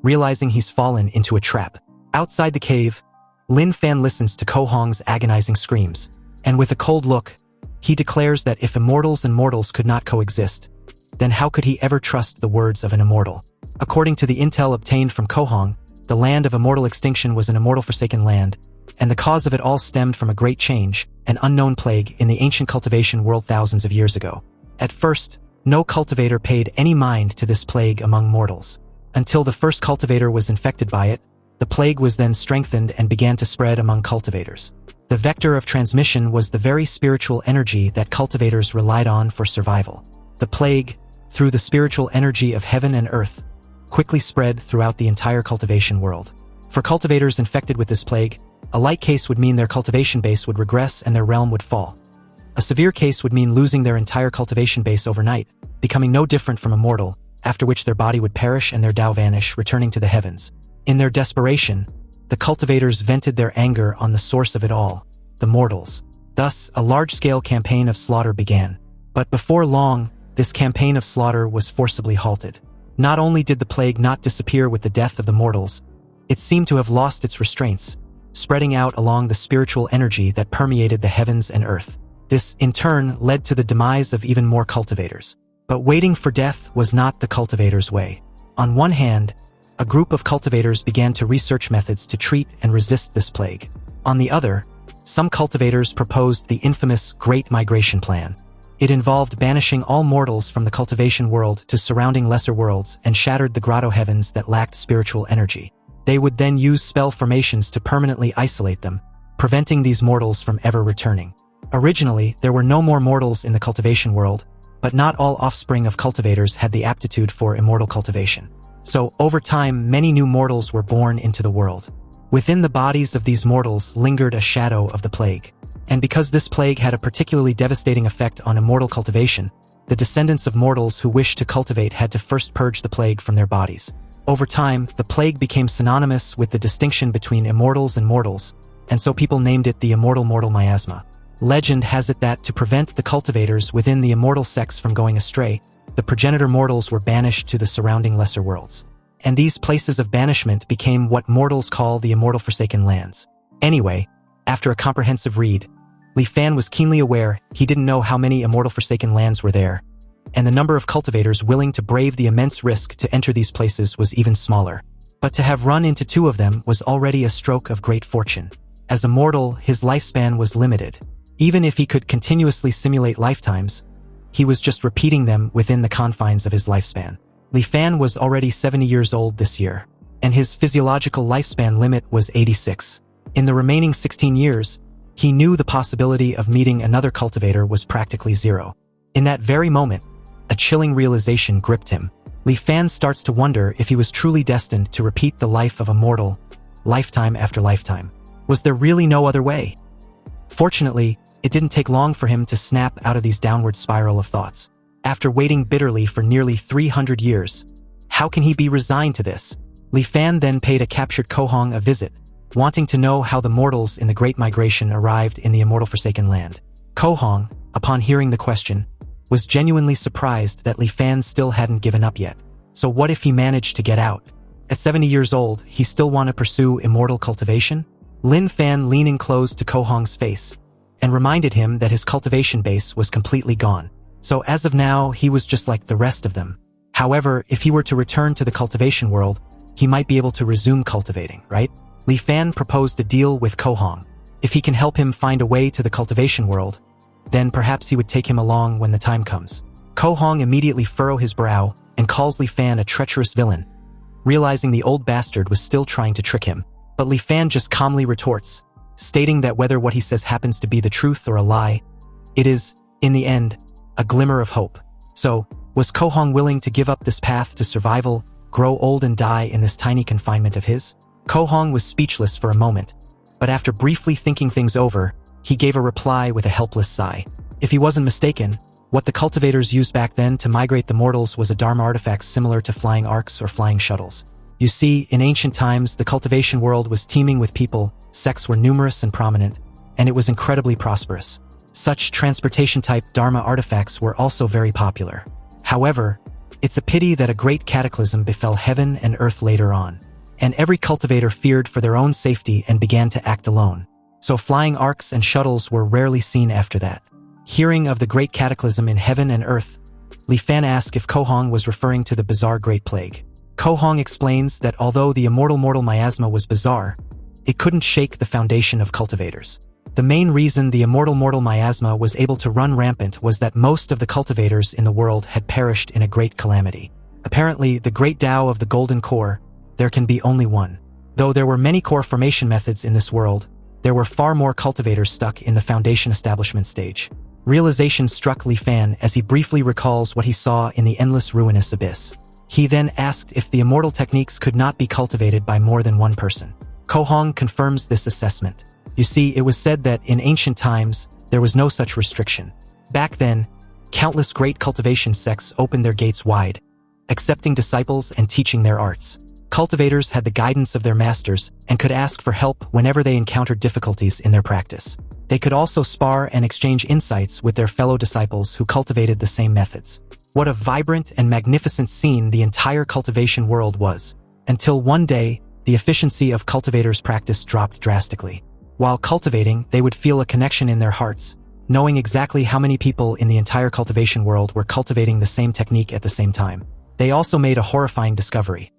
realizing he's fallen into a trap. Outside the cave, Lin Fan listens to Ko Hong's agonizing screams, and with a cold look, he declares that if immortals and mortals could not coexist, then how could he ever trust the words of an immortal? According to the intel obtained from Ko Hong, the land of immortal extinction was an immortal forsaken land, and the cause of it all stemmed from a great change, an unknown plague in the ancient cultivation world thousands of years ago. At first, no cultivator paid any mind to this plague among mortals. Until the first cultivator was infected by it, the plague was then strengthened and began to spread among cultivators. The vector of transmission was the very spiritual energy that cultivators relied on for survival. The plague, through the spiritual energy of heaven and earth, quickly spread throughout the entire cultivation world. For cultivators infected with this plague, a light case would mean their cultivation base would regress and their realm would fall. A severe case would mean losing their entire cultivation base overnight, becoming no different from a mortal, after which their body would perish and their Tao vanish, returning to the heavens. In their desperation, the cultivators vented their anger on the source of it all, the mortals. Thus, a large-scale campaign of slaughter began. But before long, this campaign of slaughter was forcibly halted. Not only did the plague not disappear with the death of the mortals, it seemed to have lost its restraints, spreading out along the spiritual energy that permeated the heavens and earth. This, in turn, led to the demise of even more cultivators. But waiting for death was not the cultivators' way. On one hand, a group of cultivators began to research methods to treat and resist this plague. On the other, some cultivators proposed the infamous Great Migration Plan. It involved banishing all mortals from the cultivation world to surrounding lesser worlds and shattered the grotto heavens that lacked spiritual energy. They would then use spell formations to permanently isolate them, preventing these mortals from ever returning. Originally, there were no more mortals in the cultivation world, but not all offspring of cultivators had the aptitude for immortal cultivation. So, over time, many new mortals were born into the world. Within the bodies of these mortals lingered a shadow of the plague. And because this plague had a particularly devastating effect on immortal cultivation, the descendants of mortals who wished to cultivate had to first purge the plague from their bodies. Over time, the plague became synonymous with the distinction between immortals and mortals, and so people named it the immortal mortal miasma. Legend has it that to prevent the cultivators within the immortal sex from going astray, the progenitor mortals were banished to the surrounding lesser worlds. And these places of banishment became what mortals call the immortal forsaken lands. Anyway, after a comprehensive read, Li Fan was keenly aware he didn't know how many immortal forsaken lands were there, and the number of cultivators willing to brave the immense risk to enter these places was even smaller. But to have run into two of them was already a stroke of great fortune. As a mortal, his lifespan was limited. Even if he could continuously simulate lifetimes, he was just repeating them within the confines of his lifespan. Li Fan was already 70 years old this year, and his physiological lifespan limit was 86. In the remaining 16 years, he knew the possibility of meeting another cultivator was practically zero. In that very moment, a chilling realization gripped him. Li Fan starts to wonder if he was truly destined to repeat the life of a mortal, lifetime after lifetime. Was there really no other way? Fortunately, it didn't take long for him to snap out of these downward spiral of thoughts. After waiting bitterly for nearly 300 years, how can he be resigned to this? Li Fan then paid a captured Ko Hong a visit, wanting to know how the mortals in the Great Migration arrived in the immortal forsaken land. Ko Hong, upon hearing the question, was genuinely surprised that Li Fan still hadn't given up yet. So what if he managed to get out? At 70 years old, he still want to pursue immortal cultivation? Lin Fan leaning close to Ko Hong's face and reminded him that his cultivation base was completely gone. So as of now, he was just like the rest of them. However, if he were to return to the cultivation world, he might be able to resume cultivating, right? Li Fan proposed a deal with Ko Hong. If he can help him find a way to the cultivation world, then perhaps he would take him along when the time comes. Ko Hong immediately furrowed his brow and calls Li Fan a treacherous villain, realizing the old bastard was still trying to trick him. But Li Fan just calmly retorts, stating that whether what he says happens to be the truth or a lie, it is, in the end, a glimmer of hope. So, was Kohong willing to give up this path to survival, grow old and die in this tiny confinement of his? Kohong was speechless for a moment, but after briefly thinking things over, he gave a reply with a helpless sigh. If he wasn't mistaken, what the cultivators used back then to migrate the mortals was a dharma artifact similar to flying arcs or flying shuttles. You see, in ancient times, the cultivation world was teeming with people, sects were numerous and prominent, and it was incredibly prosperous. Such transportation-type dharma artifacts were also very popular. However, it's a pity that a great cataclysm befell heaven and earth later on, and every cultivator feared for their own safety and began to act alone. So flying arcs and shuttles were rarely seen after that. Hearing of the great cataclysm in heaven and earth, Li Fan asked if Kohong was referring to the bizarre Great Plague. Kohong explains that although the immortal mortal miasma was bizarre, it couldn't shake the foundation of cultivators. The main reason the immortal mortal miasma was able to run rampant was that most of the cultivators in the world had perished in a great calamity. Apparently, the great Tao of the Golden Core, there can be only one. Though there were many core formation methods in this world, there were far more cultivators stuck in the foundation establishment stage. Realization struck Li Fan as he briefly recalls what he saw in the endless ruinous abyss. He then asked if the immortal techniques could not be cultivated by more than one person. Kohong confirms this assessment. You see, it was said that in ancient times, there was no such restriction. Back then, countless great cultivation sects opened their gates wide, accepting disciples and teaching their arts. Cultivators had the guidance of their masters and could ask for help whenever they encountered difficulties in their practice. They could also spar and exchange insights with their fellow disciples who cultivated the same methods. What a vibrant and magnificent scene the entire cultivation world was, until one day, the efficiency of cultivators' practice dropped drastically. While cultivating, they would feel a connection in their hearts, knowing exactly how many people in the entire cultivation world were cultivating the same technique at the same time. They also made a horrifying discovery.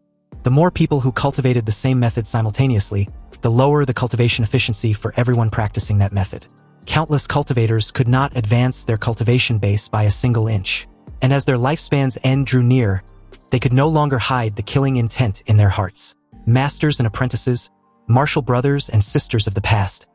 The more people who cultivated the same method simultaneously, the lower the cultivation efficiency for everyone practicing that method. Countless cultivators could not advance their cultivation base by a single inch, and as their lifespan's end drew near, they could no longer hide the killing intent in their hearts. Masters and apprentices, martial brothers and sisters of the past,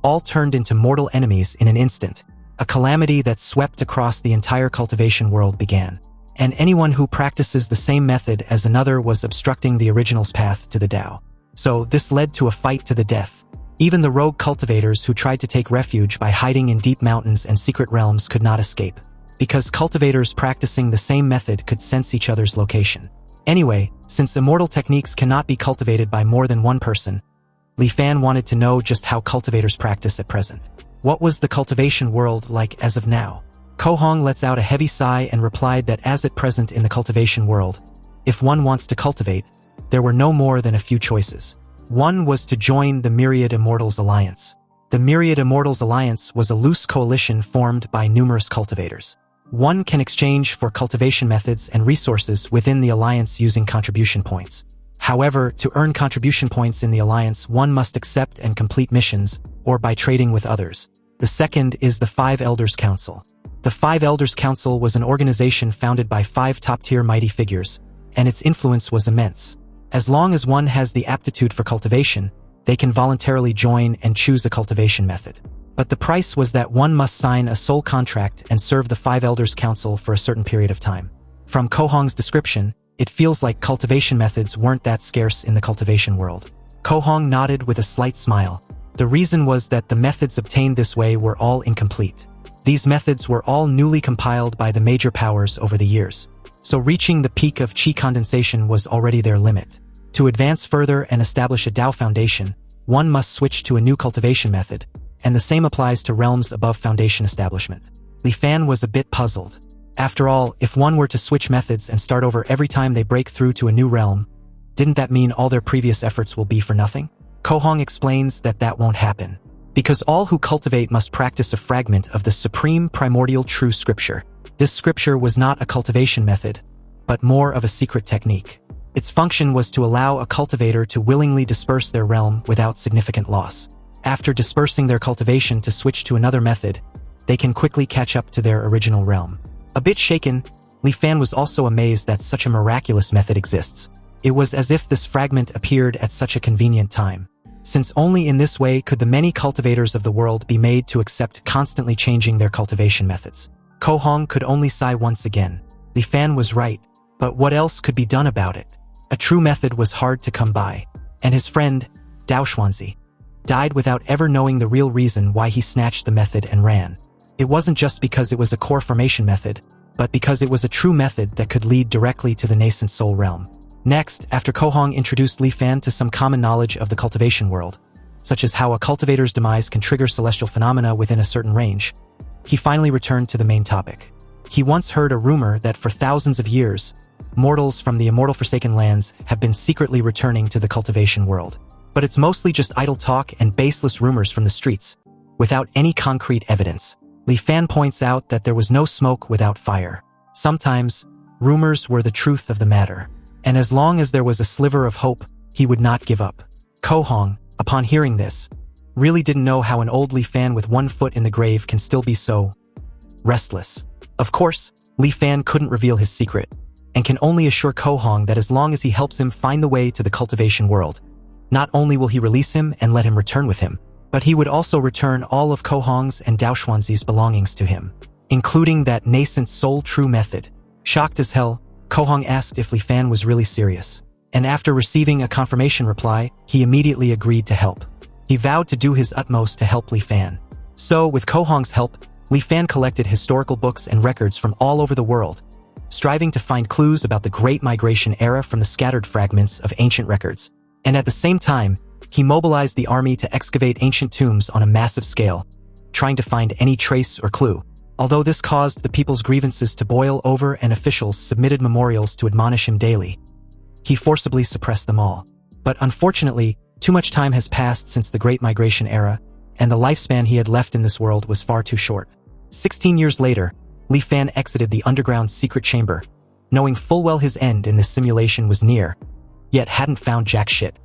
all turned into mortal enemies in an instant. A calamity that swept across the entire cultivation world began. And anyone who practices the same method as another was obstructing the original's path to the Tao. So this led to a fight to the death. Even the rogue cultivators who tried to take refuge by hiding in deep mountains and secret realms could not escape, because cultivators practicing the same method could sense each other's location. Anyway, since immortal techniques cannot be cultivated by more than one person, Li Fan wanted to know just how cultivators practice at present. What was the cultivation world like as of now? Kohong lets out a heavy sigh and replied that as at present in the cultivation world, if one wants to cultivate, there were no more than a few choices. One was to join the Myriad Immortals Alliance. The Myriad Immortals Alliance was a loose coalition formed by numerous cultivators. One can exchange for cultivation methods and resources within the alliance using contribution points. However, to earn contribution points in the alliance, one must accept and complete missions, or by trading with others. The second is the Five Elders Council. The Five Elders Council was an organization founded by 5 top-tier mighty figures, and its influence was immense. As long as one has the aptitude for cultivation, they can voluntarily join and choose a cultivation method. But the price was that one must sign a sole contract and serve the Five Elders Council for a certain period of time. From Kohong's description, it feels like cultivation methods weren't that scarce in the cultivation world. Kohong nodded with a slight smile. The reason was that the methods obtained this way were all incomplete. These methods were all newly compiled by the major powers over the years, so reaching the peak of qi condensation was already their limit. To advance further and establish a Tao foundation, one must switch to a new cultivation method, and the same applies to realms above foundation establishment. Li Fan was a bit puzzled. After all, if one were to switch methods and start over every time they break through to a new realm, didn't that mean all their previous efforts will be for nothing? Kohong explains that that won't happen, because all who cultivate must practice a fragment of the supreme primordial true scripture. This scripture was not a cultivation method, but more of a secret technique. Its function was to allow a cultivator to willingly disperse their realm without significant loss. After dispersing their cultivation to switch to another method, they can quickly catch up to their original realm. A bit shaken, Li Fan was also amazed that such a miraculous method exists. It was as if this fragment appeared at such a convenient time, since only in this way could the many cultivators of the world be made to accept constantly changing their cultivation methods. Kohong could only sigh once again. Li Fan was right, but what else could be done about it? A true method was hard to come by, and his friend, Dao Xuanzi, died without ever knowing the real reason why he snatched the method and ran. It wasn't just because it was a core formation method, but because it was a true method that could lead directly to the nascent soul realm. Next, after Kohong introduced Li Fan to some common knowledge of the cultivation world, such as how a cultivator's demise can trigger celestial phenomena within a certain range, he finally returned to the main topic. He once heard a rumor that for thousands of years, mortals from the immortal Forsaken Lands have been secretly returning to the cultivation world. But it's mostly just idle talk and baseless rumors from the streets, without any concrete evidence. Li Fan points out that there was no smoke without fire. Sometimes, rumors were the truth of the matter, and as long as there was a sliver of hope, he would not give up. Kohong, upon hearing this, really didn't know how an old Li Fan with one foot in the grave can still be so restless. Of course, Li Fan couldn't reveal his secret, and can only assure Kohong that as long as he helps him find the way to the cultivation world, not only will he release him and let him return with him, but he would also return all of Kohong's and Dao Xuanzi's belongings to him, including that nascent soul true method. Shocked as hell, Kohong asked if Li Fan was really serious, and after receiving a confirmation reply, he immediately agreed to help. He vowed to do his utmost to help Li Fan. So, with Kohong's help, Li Fan collected historical books and records from all over the world, striving to find clues about the Great Migration era from the scattered fragments of ancient records. And at the same time, he mobilized the army to excavate ancient tombs on a massive scale, trying to find any trace or clue. Although this caused the people's grievances to boil over and officials submitted memorials to admonish him daily, he forcibly suppressed them all. But unfortunately, too much time has passed since the Great Migration era, and the lifespan he had left in this world was far too short. 16 years later, Li Fan exited the underground secret chamber, knowing full well his end in this simulation was near, yet hadn't found jack shit.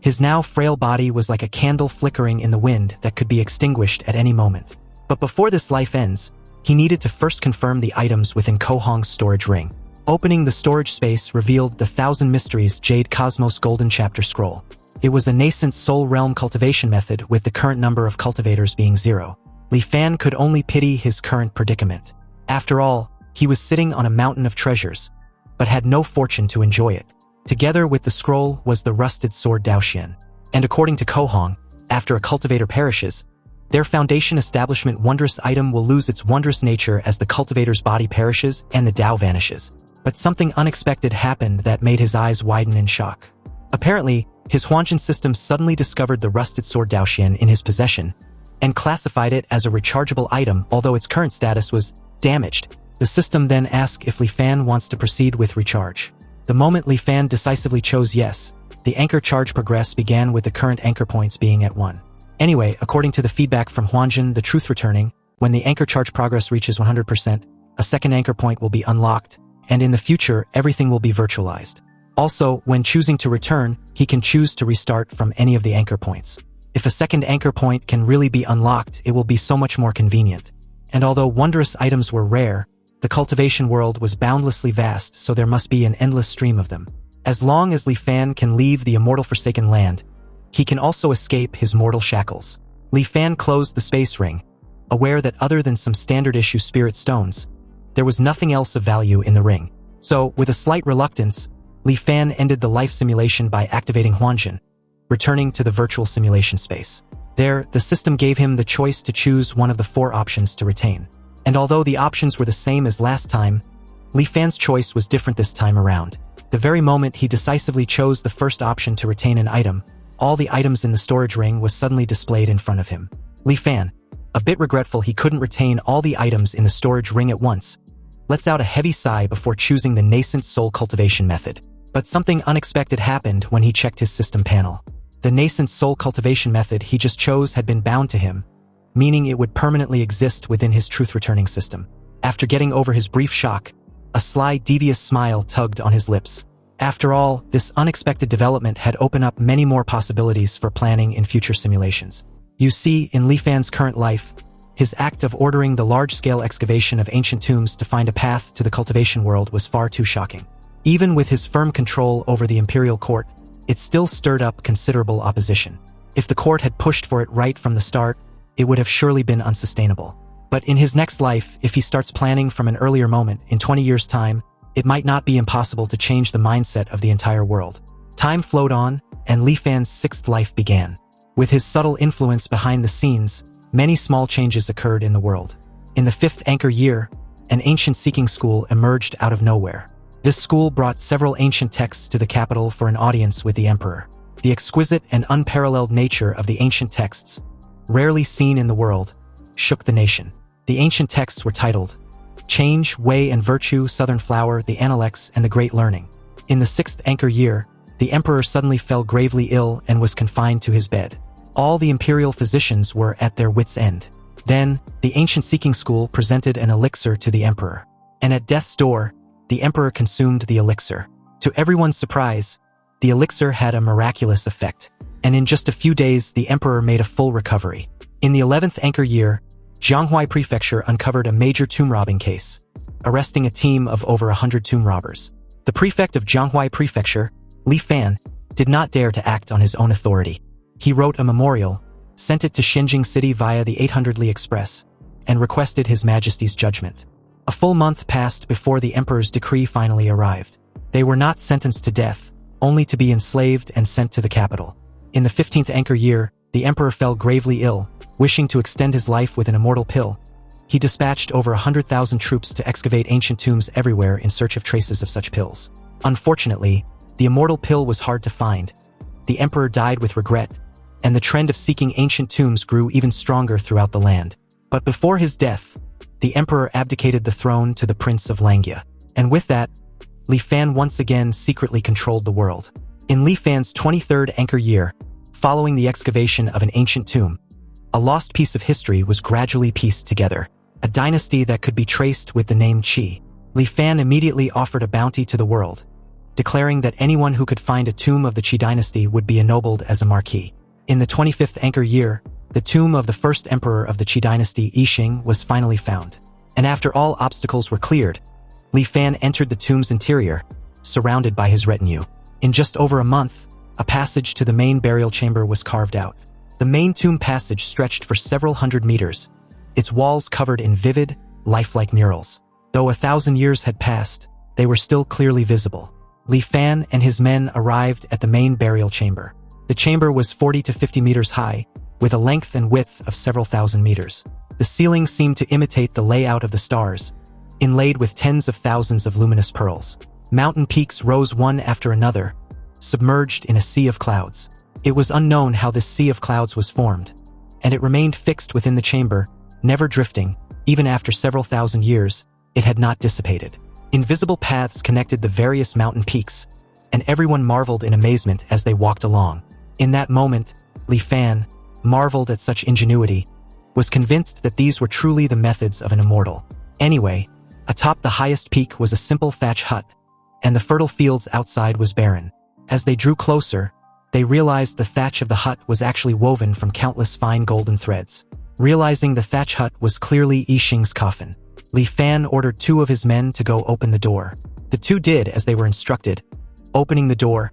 His now frail body was like a candle flickering in the wind that could be extinguished at any moment. But before this life ends, he needed to first confirm the items within Kohong's storage ring. Opening the storage space revealed the Thousand Mysteries Jade Cosmos Golden Chapter Scroll. It was a nascent soul realm cultivation method with the current number of cultivators being 0. Li Fan could only pity his current predicament. After all, he was sitting on a mountain of treasures, but had no fortune to enjoy it. Together with the scroll was the rusted sword Daoxian. And according to Kohong, after a cultivator perishes, their foundation establishment wondrous item will lose its wondrous nature as the cultivator's body perishes and the Dao vanishes. But something unexpected happened that made his eyes widen in shock. Apparently, his Huanjin system suddenly discovered the rusted sword Daoxian in his possession and classified it as a rechargeable item, although its current status was damaged. The system then asked if Li Fan wants to proceed with recharge. The moment Li Fan decisively chose yes, the anchor charge progress began with the current anchor points being at 1. Anyway, according to the feedback from Huanjin, the truth returning, when the anchor charge progress reaches 100%, a second anchor point will be unlocked, and in the future, everything will be virtualized. Also, when choosing to return, he can choose to restart from any of the anchor points. If a second anchor point can really be unlocked, it will be so much more convenient. And although wondrous items were rare, the cultivation world was boundlessly vast, so there must be an endless stream of them. As long as Li Fan can leave the immortal Forsaken Land, he can also escape his mortal shackles. Li Fan closed the space ring, aware that other than some standard-issue spirit stones, there was nothing else of value in the ring. So, with a slight reluctance, Li Fan ended the life simulation by activating Huanjin, returning to the virtual simulation space. There, the system gave him the choice to choose one of the 4 options to retain. And although the options were the same as last time, Li Fan's choice was different this time around. The very moment he decisively chose the first option to retain an item, all the items in the storage ring was suddenly displayed in front of him. Li Fan, a bit regretful he couldn't retain all the items in the storage ring at once, lets out a heavy sigh before choosing the nascent soul cultivation method. But something unexpected happened when he checked his system panel. The nascent soul cultivation method he just chose had been bound to him, meaning it would permanently exist within his truth-returning system. After getting over his brief shock, a sly, devious smile tugged on his lips. After all, this unexpected development had opened up many more possibilities for planning in future simulations. You see, in Li Fan's current life, his act of ordering the large-scale excavation of ancient tombs to find a path to the cultivation world was far too shocking. Even with his firm control over the imperial court, it still stirred up considerable opposition. If the court had pushed for it right from the start, it would have surely been unsustainable. But in his next life, if he starts planning from an earlier moment, in 20 years' time, it might not be impossible to change the mindset of the entire world. Time flowed on, and Li Fan's sixth life began. With his subtle influence behind the scenes, many small changes occurred in the world. In the fifth anchor year, an ancient seeking school emerged out of nowhere. This school brought several ancient texts to the capital for an audience with the emperor. The exquisite and unparalleled nature of the ancient texts, rarely seen in the world, shook the nation. The ancient texts were titled Change, Way and Virtue, Southern Flower, the Analects, and the Great Learning. In the sixth anchor year, the emperor suddenly fell gravely ill and was confined to his bed. All the imperial physicians were at their wits' end. Then, the ancient seeking school presented an elixir to the emperor. And at death's door, the emperor consumed the elixir. To everyone's surprise, the elixir had a miraculous effect, and in just a few days the emperor made a full recovery. In the 11th anchor year, Zhonghua Prefecture uncovered a major tomb robbing case, arresting a team of over 100 tomb robbers. The prefect of Zhonghua Prefecture, Li Fan, did not dare to act on his own authority. He wrote a memorial, sent it to Xinjing City via the 800 Li Express, and requested His Majesty's judgment. A full month passed before the emperor's decree finally arrived. They were not sentenced to death, only to be enslaved and sent to the capital. In the 15th anchor year, the emperor fell gravely ill, wishing to extend his life with an immortal pill. He dispatched over 100,000 troops to excavate ancient tombs everywhere in search of traces of such pills. Unfortunately, the immortal pill was hard to find. The emperor died with regret, and the trend of seeking ancient tombs grew even stronger throughout the land. But before his death, the emperor abdicated the throne to the Prince of Langya. And with that, Li Fan once again secretly controlled the world. In Li Fan's 23rd anchor year, following the excavation of an ancient tomb, a lost piece of history was gradually pieced together, a dynasty that could be traced with the name Qi. Li Fan immediately offered a bounty to the world, declaring that anyone who could find a tomb of the Qi dynasty would be ennobled as a marquis. In the 25th anchor year, the tomb of the first emperor of the Qi dynasty, Yixing, was finally found. And after all obstacles were cleared, Li Fan entered the tomb's interior, surrounded by his retinue. In just over a month, a passage to the main burial chamber was carved out. The main tomb passage stretched for several hundred meters, its walls covered in vivid, lifelike murals. Though 1,000 years had passed, they were still clearly visible. Li Fan and his men arrived at the main burial chamber. The chamber was 40 to 50 meters high, with a length and width of several thousand meters. The ceiling seemed to imitate the layout of the stars, inlaid with tens of thousands of luminous pearls. Mountain peaks rose one after another, submerged in a sea of clouds. It was unknown how this sea of clouds was formed, and it remained fixed within the chamber, never drifting. Even after several thousand years, it had not dissipated. Invisible paths connected the various mountain peaks, and everyone marveled in amazement as they walked along. In that moment, Li Fan, marveled at such ingenuity, was convinced that these were truly the methods of an immortal. Anyway, atop the highest peak was a simple thatch hut, and the fertile fields outside was barren. As they drew closer, they realized the thatch of the hut was actually woven from countless fine golden threads. Realizing the thatch hut was clearly Yixing's coffin, Li Fan ordered 2 of his men to go open the door. The 2 did as they were instructed, opening the door,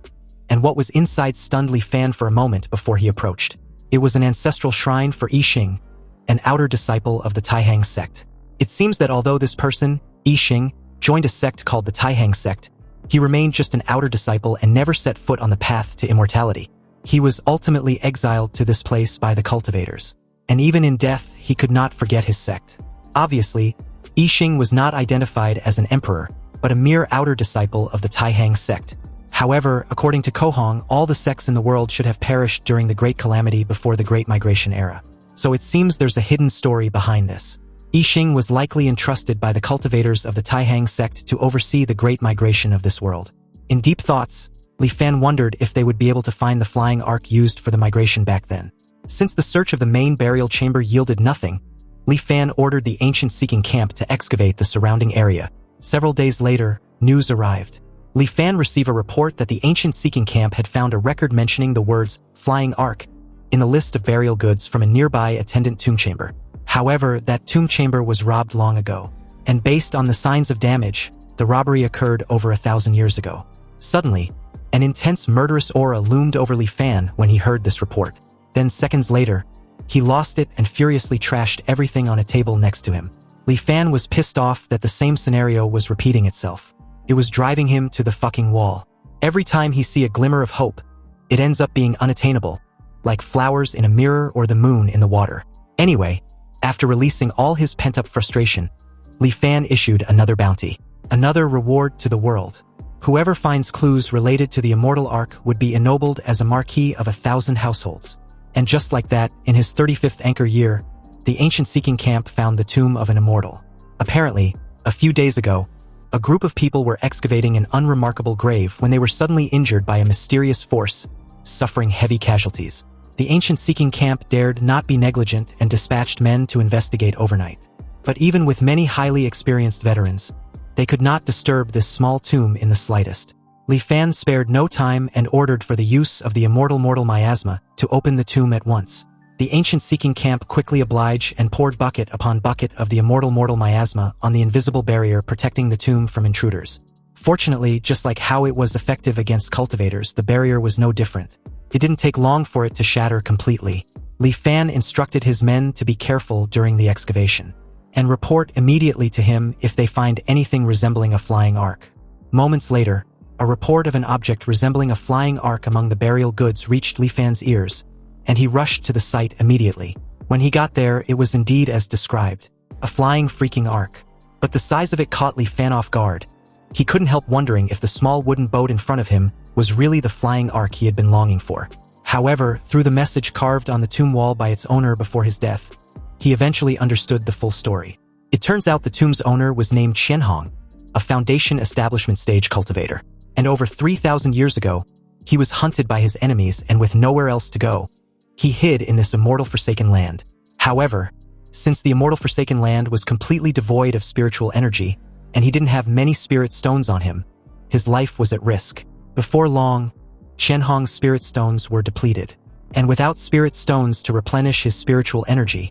and what was inside stunned Li Fan for a moment before he approached. It was an ancestral shrine for Yixing, an outer disciple of the Taihang sect. It seems that although this person, Yixing, joined a sect called the Taihang sect, he remained just an outer disciple and never set foot on the path to immortality. He was ultimately exiled to this place by the cultivators. And even in death, he could not forget his sect. Obviously, Yixing was not identified as an emperor, but a mere outer disciple of the Taihang sect. However, according to Kohong, all the sects in the world should have perished during the Great Calamity before the Great Migration era. So it seems there's a hidden story behind this. Yixing was likely entrusted by the cultivators of the Taihang sect to oversee the Great Migration of this world. In deep thoughts, Li Fan wondered if they would be able to find the flying ark used for the migration back then. Since the search of the main burial chamber yielded nothing, Li Fan ordered the ancient seeking camp to excavate the surrounding area. Several days later, news arrived. Li Fan received a report that the ancient seeking camp had found a record mentioning the words flying ark in the list of burial goods from a nearby attendant tomb chamber. However, that tomb chamber was robbed long ago, and based on the signs of damage, the robbery occurred over 1,000 years ago. Suddenly, an intense murderous aura loomed over Li Fan when he heard this report. Then seconds later, he lost it and furiously trashed everything on a table next to him. Li Fan was pissed off that the same scenario was repeating itself. It was driving him to the fucking wall. Every time he see a glimmer of hope, it ends up being unattainable, like flowers in a mirror or the moon in the water. Anyway, after releasing all his pent-up frustration, Li Fan issued another bounty, another reward to the world. Whoever finds clues related to the immortal arc would be ennobled as a marquis of 1,000 households. And just like that, in his 35th anchor year, the ancient seeking camp found the tomb of an immortal. Apparently, a few days ago, a group of people were excavating an unremarkable grave when they were suddenly injured by a mysterious force, suffering heavy casualties. The ancient seeking camp dared not be negligent and dispatched men to investigate overnight. But even with many highly experienced veterans, they could not disturb this small tomb in the slightest. Li Fan spared no time and ordered for the use of the immortal miasma to open the tomb at once. The ancient seeking camp quickly obliged and poured bucket upon bucket of the immortal miasma on the invisible barrier protecting the tomb from intruders. Fortunately, just like how it was effective against cultivators, the barrier was no different. It didn't take long for it to shatter completely. Li Fan instructed his men to be careful during the excavation and report immediately to him if they find anything resembling a flying ark. Moments later, a report of an object resembling a flying ark among the burial goods reached Li Fan's ears, and he rushed to the site immediately. When he got there, it was indeed as described, a flying freaking ark. But the size of it caught Li Fan off guard. He couldn't help wondering if the small wooden boat in front of him was really the flying ark he had been longing for. However, through the message carved on the tomb wall by its owner before his death, he eventually understood the full story. It turns out the tomb's owner was named Qian Hong, a Foundation establishment stage cultivator. And over 3,000 years ago, he was hunted by his enemies and with nowhere else to go, he hid in this immortal forsaken land. However, since the immortal forsaken land was completely devoid of spiritual energy, and he didn't have many spirit stones on him, his life was at risk. Before long, Qian Hong's spirit stones were depleted, and without spirit stones to replenish his spiritual energy,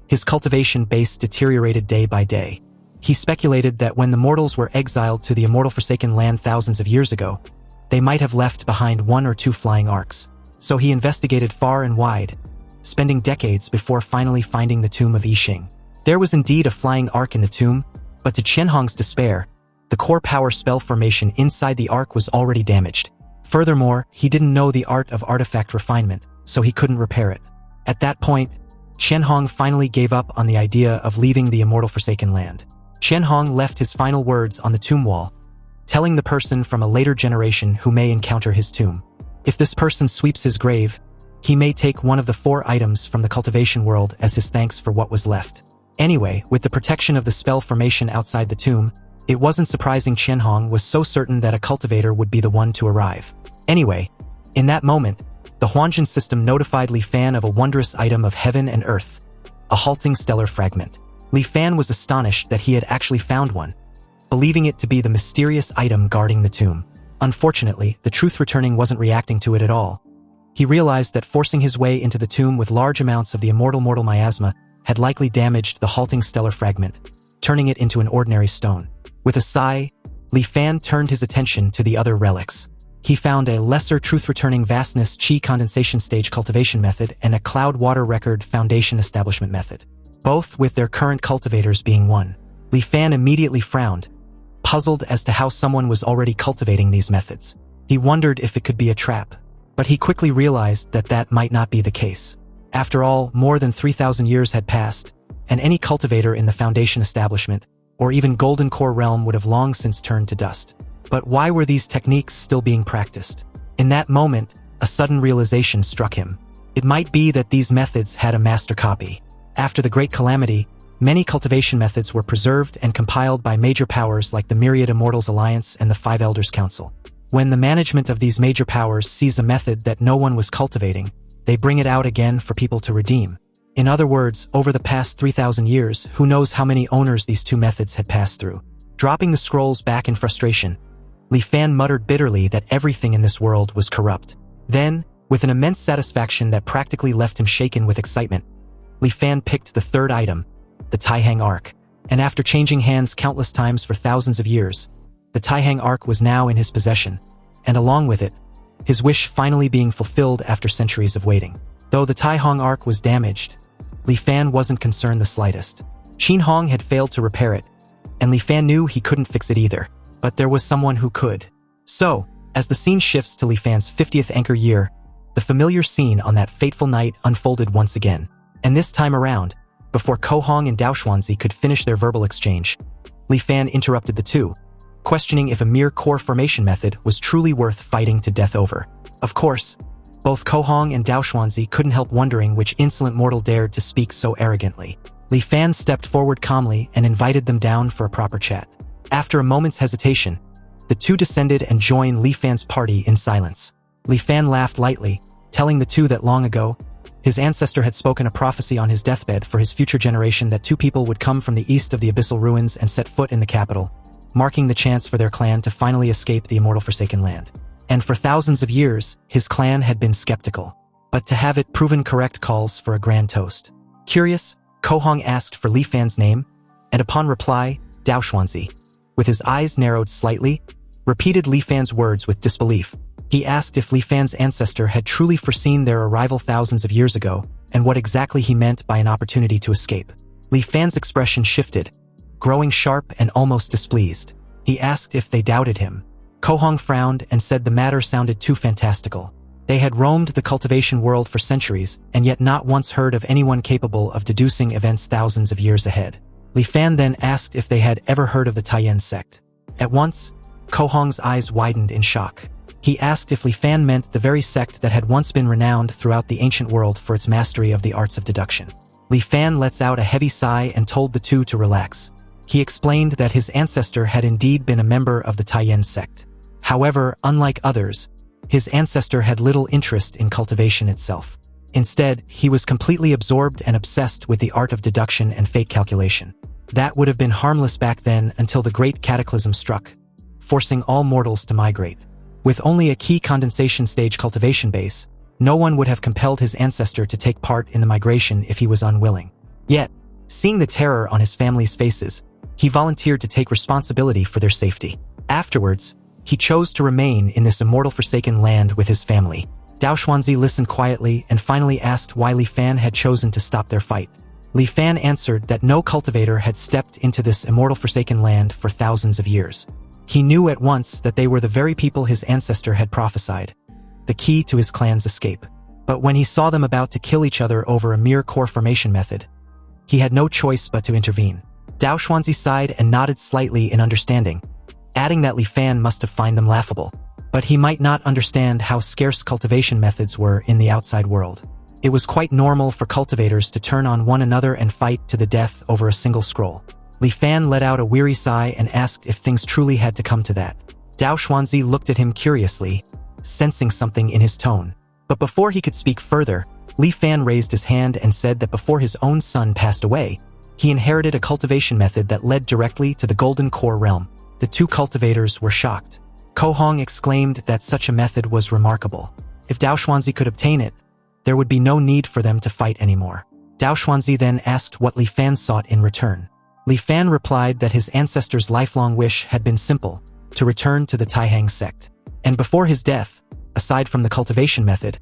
his cultivation base deteriorated day by day. He speculated that when the mortals were exiled to the immortal forsaken land thousands of years ago, they might have left behind 1 or 2 flying arcs. So he investigated far and wide, spending decades before finally finding the tomb of Yixing. There was indeed a flying arc in the tomb, but to Qian Hong's despair, the core power spell formation inside the arc was already damaged. Furthermore, he didn't know the art of artifact refinement, so he couldn't repair it. At that point, Qian Hong finally gave up on the idea of leaving the immortal forsaken land. Qian Hong left his final words on the tomb wall, telling the person from a later generation who may encounter his tomb. If this person sweeps his grave, he may take one of the 4 items from the cultivation world as his thanks for what was left. Anyway, with the protection of the spell formation outside the tomb, it wasn't surprising Qian Hong was so certain that a cultivator would be the one to arrive. Anyway, in that moment, the Huanjin system notified Li Fan of a wondrous item of heaven and earth, a halting stellar fragment. Li Fan was astonished that he had actually found one, believing it to be the mysterious item guarding the tomb. Unfortunately, the truth returning wasn't reacting to it at all. He realized that forcing his way into the tomb with large amounts of the immortal miasma had likely damaged the halting stellar fragment, turning it into an ordinary stone. With a sigh, Li Fan turned his attention to the other relics. He found a lesser truth-returning vastness Qi condensation stage cultivation method and a cloud water record foundation establishment method, both with their current cultivators being one. Li Fan immediately frowned, puzzled as to how someone was already cultivating these methods. He wondered if it could be a trap, but he quickly realized that that might not be the case. After all, more than 3,000 years had passed, and any cultivator in the Foundation establishment, or even Golden Core realm would have long since turned to dust. But why were these techniques still being practiced? In that moment, a sudden realization struck him. It might be that these methods had a master copy. After the Great Calamity, many cultivation methods were preserved and compiled by major powers like the Myriad Immortals Alliance and the 5 Elders Council. When the management of these major powers sees a method that no one was cultivating, they bring it out again for people to redeem. In other words, over the past 3,000 years, who knows how many owners these 2 methods had passed through. Dropping the scrolls back in frustration, Li Fan muttered bitterly that everything in this world was corrupt. Then, with an immense satisfaction that practically left him shaken with excitement, Li Fan picked the 3rd item, the Taihang Arc, and after changing hands countless times for thousands of years, the Taihang Arc was now in his possession, and along with it, his wish finally being fulfilled after centuries of waiting. Though the Taihang Arc was damaged, Li Fan wasn't concerned the slightest. Qian Hong had failed to repair it, and Li Fan knew he couldn't fix it either. but there was someone who could. So, as the scene shifts to Li Fan's 50th anchor year, the familiar scene on that fateful night unfolded once again. And this time around, before Ko Hong and Dao Xuanzi could finish their verbal exchange, Li Fan interrupted the two, questioning if a mere core formation method was truly worth fighting to death over. Of course, both Ko Hong and Dao Xuanzi couldn't help wondering which insolent mortal dared to speak so arrogantly. Li Fan stepped forward calmly and invited them down for a proper chat. After a moment's hesitation, the two descended and joined Li Fan's party in silence. Li Fan laughed lightly, telling the two that long ago, his ancestor had spoken a prophecy on his deathbed for his future generation that two people would come from the east of the abyssal ruins and set foot in the capital, marking the chance for their clan to finally escape the immortal Forsaken Land. And for thousands of years, his clan had been skeptical. But to have it proven correct calls for a grand toast. Curious, Ko Hong asked for Li Fan's name, and upon reply, Dao Xuanzi, with his eyes narrowed slightly, repeated Li Fan's words with disbelief. He asked if Li Fan's ancestor had truly foreseen their arrival thousands of years ago, and what exactly he meant by an opportunity to escape. Li Fan's expression shifted, growing sharp and almost displeased. He asked if they doubted him. Ko Hong frowned and said the matter sounded too fantastical. They had roamed the cultivation world for centuries, and yet not once heard of anyone capable of deducing events thousands of years ahead. Li Fan then asked if they had ever heard of the Taiyan sect. At once, Ko Hong's eyes widened in shock. He asked if Li Fan meant the very sect that had once been renowned throughout the ancient world for its mastery of the arts of deduction. Li Fan lets out a heavy sigh and told the two to relax. He explained that his ancestor had indeed been a member of the Taiyan sect. However, unlike others, his ancestor had little interest in cultivation itself. Instead, he was completely absorbed and obsessed with the art of deduction and fate calculation. That would have been harmless back then until the great cataclysm struck, forcing all mortals to migrate. With only a key condensation stage cultivation base, no one would have compelled his ancestor to take part in the migration if he was unwilling. Yet, seeing the terror on his family's faces, he volunteered to take responsibility for their safety. Afterwards, he chose to remain in this immortal Forsaken Land with his family. Dao Xuanzi listened quietly and finally asked why Li Fan had chosen to stop their fight. Li Fan answered that no cultivator had stepped into this immortal Forsaken Land for thousands of years. He knew at once that they were the very people his ancestor had prophesied, the key to his clan's escape. But when he saw them about to kill each other over a mere core formation method, he had no choice but to intervene. Dao Xuanzi sighed and nodded slightly in understanding, adding that Li Fan must have found them laughable. But he might not understand how scarce cultivation methods were in the outside world. It was quite normal for cultivators to turn on one another and fight to the death over a single scroll. Li Fan let out a weary sigh and asked if things truly had to come to that. Dao Xuanzi looked at him curiously, sensing something in his tone. But before he could speak further, Li Fan raised his hand and said that before his own son passed away, he inherited a cultivation method that led directly to the Golden Core realm. The two cultivators were shocked. Ko Hong exclaimed that such a method was remarkable. If Dao Xuanzi could obtain it, there would be no need for them to fight anymore. Dao Xuanzi then asked what Li Fan sought in return. Li Fan replied that his ancestor's lifelong wish had been simple, to return to the Taihang sect. And before his death, aside from the cultivation method,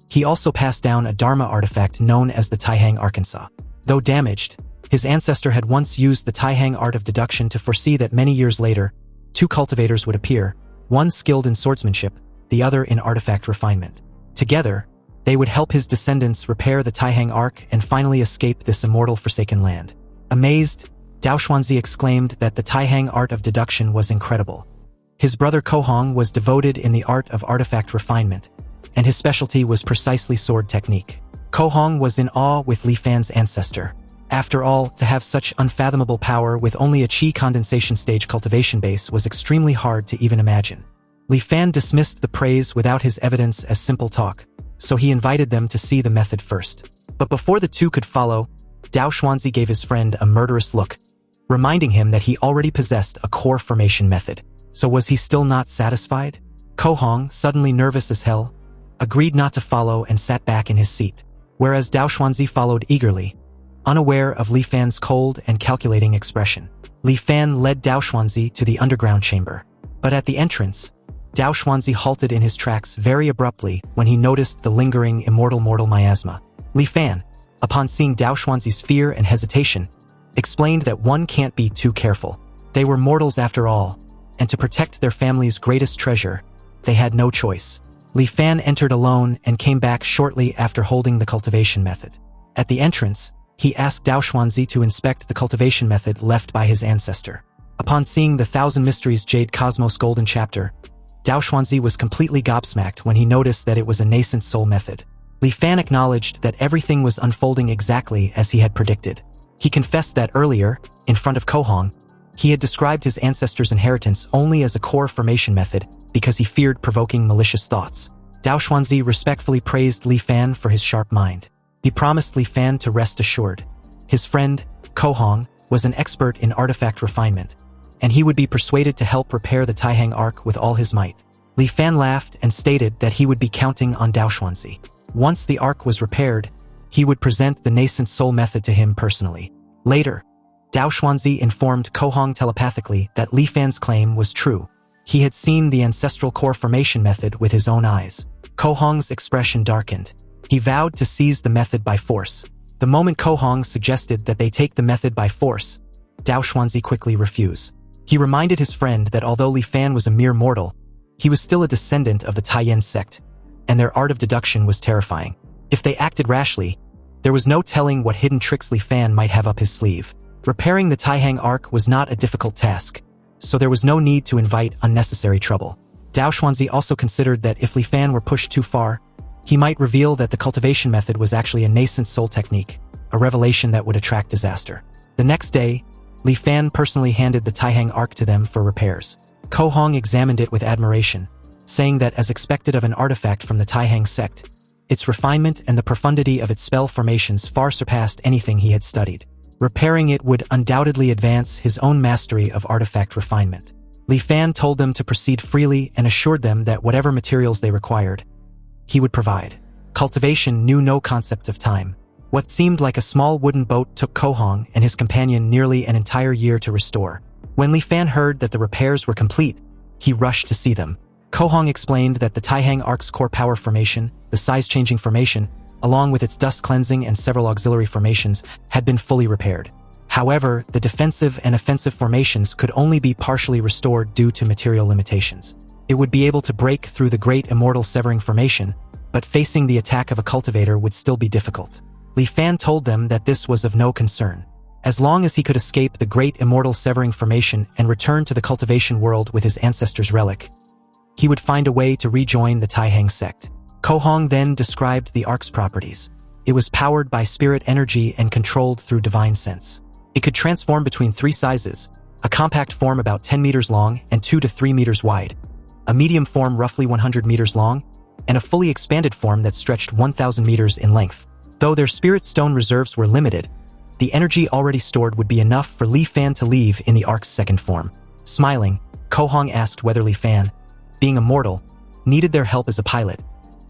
he also passed down a Dharma artifact known as the Taihang Arkansas. Though damaged, his ancestor had once used the Taihang art of deduction to foresee that many years later, two cultivators would appear, one skilled in swordsmanship, the other in artifact refinement. Together, they would help his descendants repair the Taihang Ark and finally escape this immortal Forsaken Land. Amazed, Dao Xuanzi exclaimed that the Taihang art of deduction was incredible. His brother Ko Hong was devoted in the art of artifact refinement, and his specialty was precisely sword technique. Ko Hong was in awe with Li Fan's ancestor. After all, to have such unfathomable power with only a Qi condensation stage cultivation base was extremely hard to even imagine. Li Fan dismissed the praise without his evidence as simple talk, so he invited them to see the method first. But before the two could follow, Dao Xuanzi gave his friend a murderous look, reminding him that he already possessed a core formation method. So was he still not satisfied? Ko Hong, suddenly nervous as hell, agreed not to follow and sat back in his seat, whereas Dao Xuanzi followed eagerly, unaware of Li Fan's cold and calculating expression. Li Fan led Dao Xuanzi to the underground chamber. But at the entrance, Dao Xuanzi halted in his tracks very abruptly when he noticed the lingering immortal miasma. Li Fan, upon seeing Dao Xuanzi's fear and hesitation, explained that one can't be too careful. They were mortals after all, and to protect their family's greatest treasure, they had no choice. Li Fan entered alone and came back shortly after holding the cultivation method. At the entrance, he asked Dao Xuanzi to inspect the cultivation method left by his ancestor. Upon seeing the Thousand Mysteries Jade Cosmos Golden Chapter, Dao Xuanzi was completely gobsmacked when he noticed that it was a nascent soul method. Li Fan acknowledged that everything was unfolding exactly as he had predicted. He confessed that earlier, in front of Kohong, he had described his ancestors' inheritance only as a core formation method because he feared provoking malicious thoughts. Dao Xuanzi respectfully praised Li Fan for his sharp mind. He promised Li Fan to rest assured. His friend, Kohong, was an expert in artifact refinement, and he would be persuaded to help repair the Taihang Ark with all his might. Li Fan laughed and stated that he would be counting on Dao Xuanzi. Once the Ark was repaired, he would present the nascent soul method to him personally. Later, Dao Xuanzi informed Kohong telepathically that Li Fan's claim was true. He had seen the ancestral core formation method with his own eyes. Kohong's expression darkened. He vowed to seize the method by force. The moment Kohong suggested that they take the method by force, Dao Xuanzi quickly refused. He reminded his friend that although Li Fan was a mere mortal, he was still a descendant of the Taiyan sect, and their art of deduction was terrifying. If they acted rashly, there was no telling what hidden tricks Li Fan might have up his sleeve. Repairing the Taihang Ark was not a difficult task, so there was no need to invite unnecessary trouble. Dao Xuanzi also considered that if Li Fan were pushed too far, he might reveal that the cultivation method was actually a nascent soul technique, a revelation that would attract disaster. The next day, Li Fan personally handed the Taihang Ark to them for repairs. Kohong examined it with admiration, saying that as expected of an artifact from the Taihang sect, its refinement and the profundity of its spell formations far surpassed anything he had studied. Repairing it would undoubtedly advance his own mastery of artifact refinement. Li Fan told them to proceed freely and assured them that whatever materials they required, he would provide. Cultivation knew no concept of time. What seemed like a small wooden boat took Kohong and his companion nearly an entire year to restore. When Li Fan heard that the repairs were complete, he rushed to see them. Kohong explained that the Taihang Ark's core power formation, the size-changing formation, along with its dust cleansing and several auxiliary formations, had been fully repaired. However, the defensive and offensive formations could only be partially restored due to material limitations. It would be able to break through the great immortal severing formation, but facing the attack of a cultivator would still be difficult. Li Fan told them that this was of no concern. As long as he could escape the great immortal severing formation and return to the cultivation world with his ancestor's relic, he would find a way to rejoin the Taihang sect. Kohong then described the Ark's properties. It was powered by spirit energy and controlled through divine sense. It could transform between three sizes: a compact form about 10 meters long and 2 to 3 meters wide, a medium form roughly 100 meters long, and a fully expanded form that stretched 1,000 meters in length. Though their spirit stone reserves were limited, the energy already stored would be enough for Li Fan to leave in the Ark's second form. Smiling, Kohong asked whether Li Fan, being a mortal, needed their help as a pilot,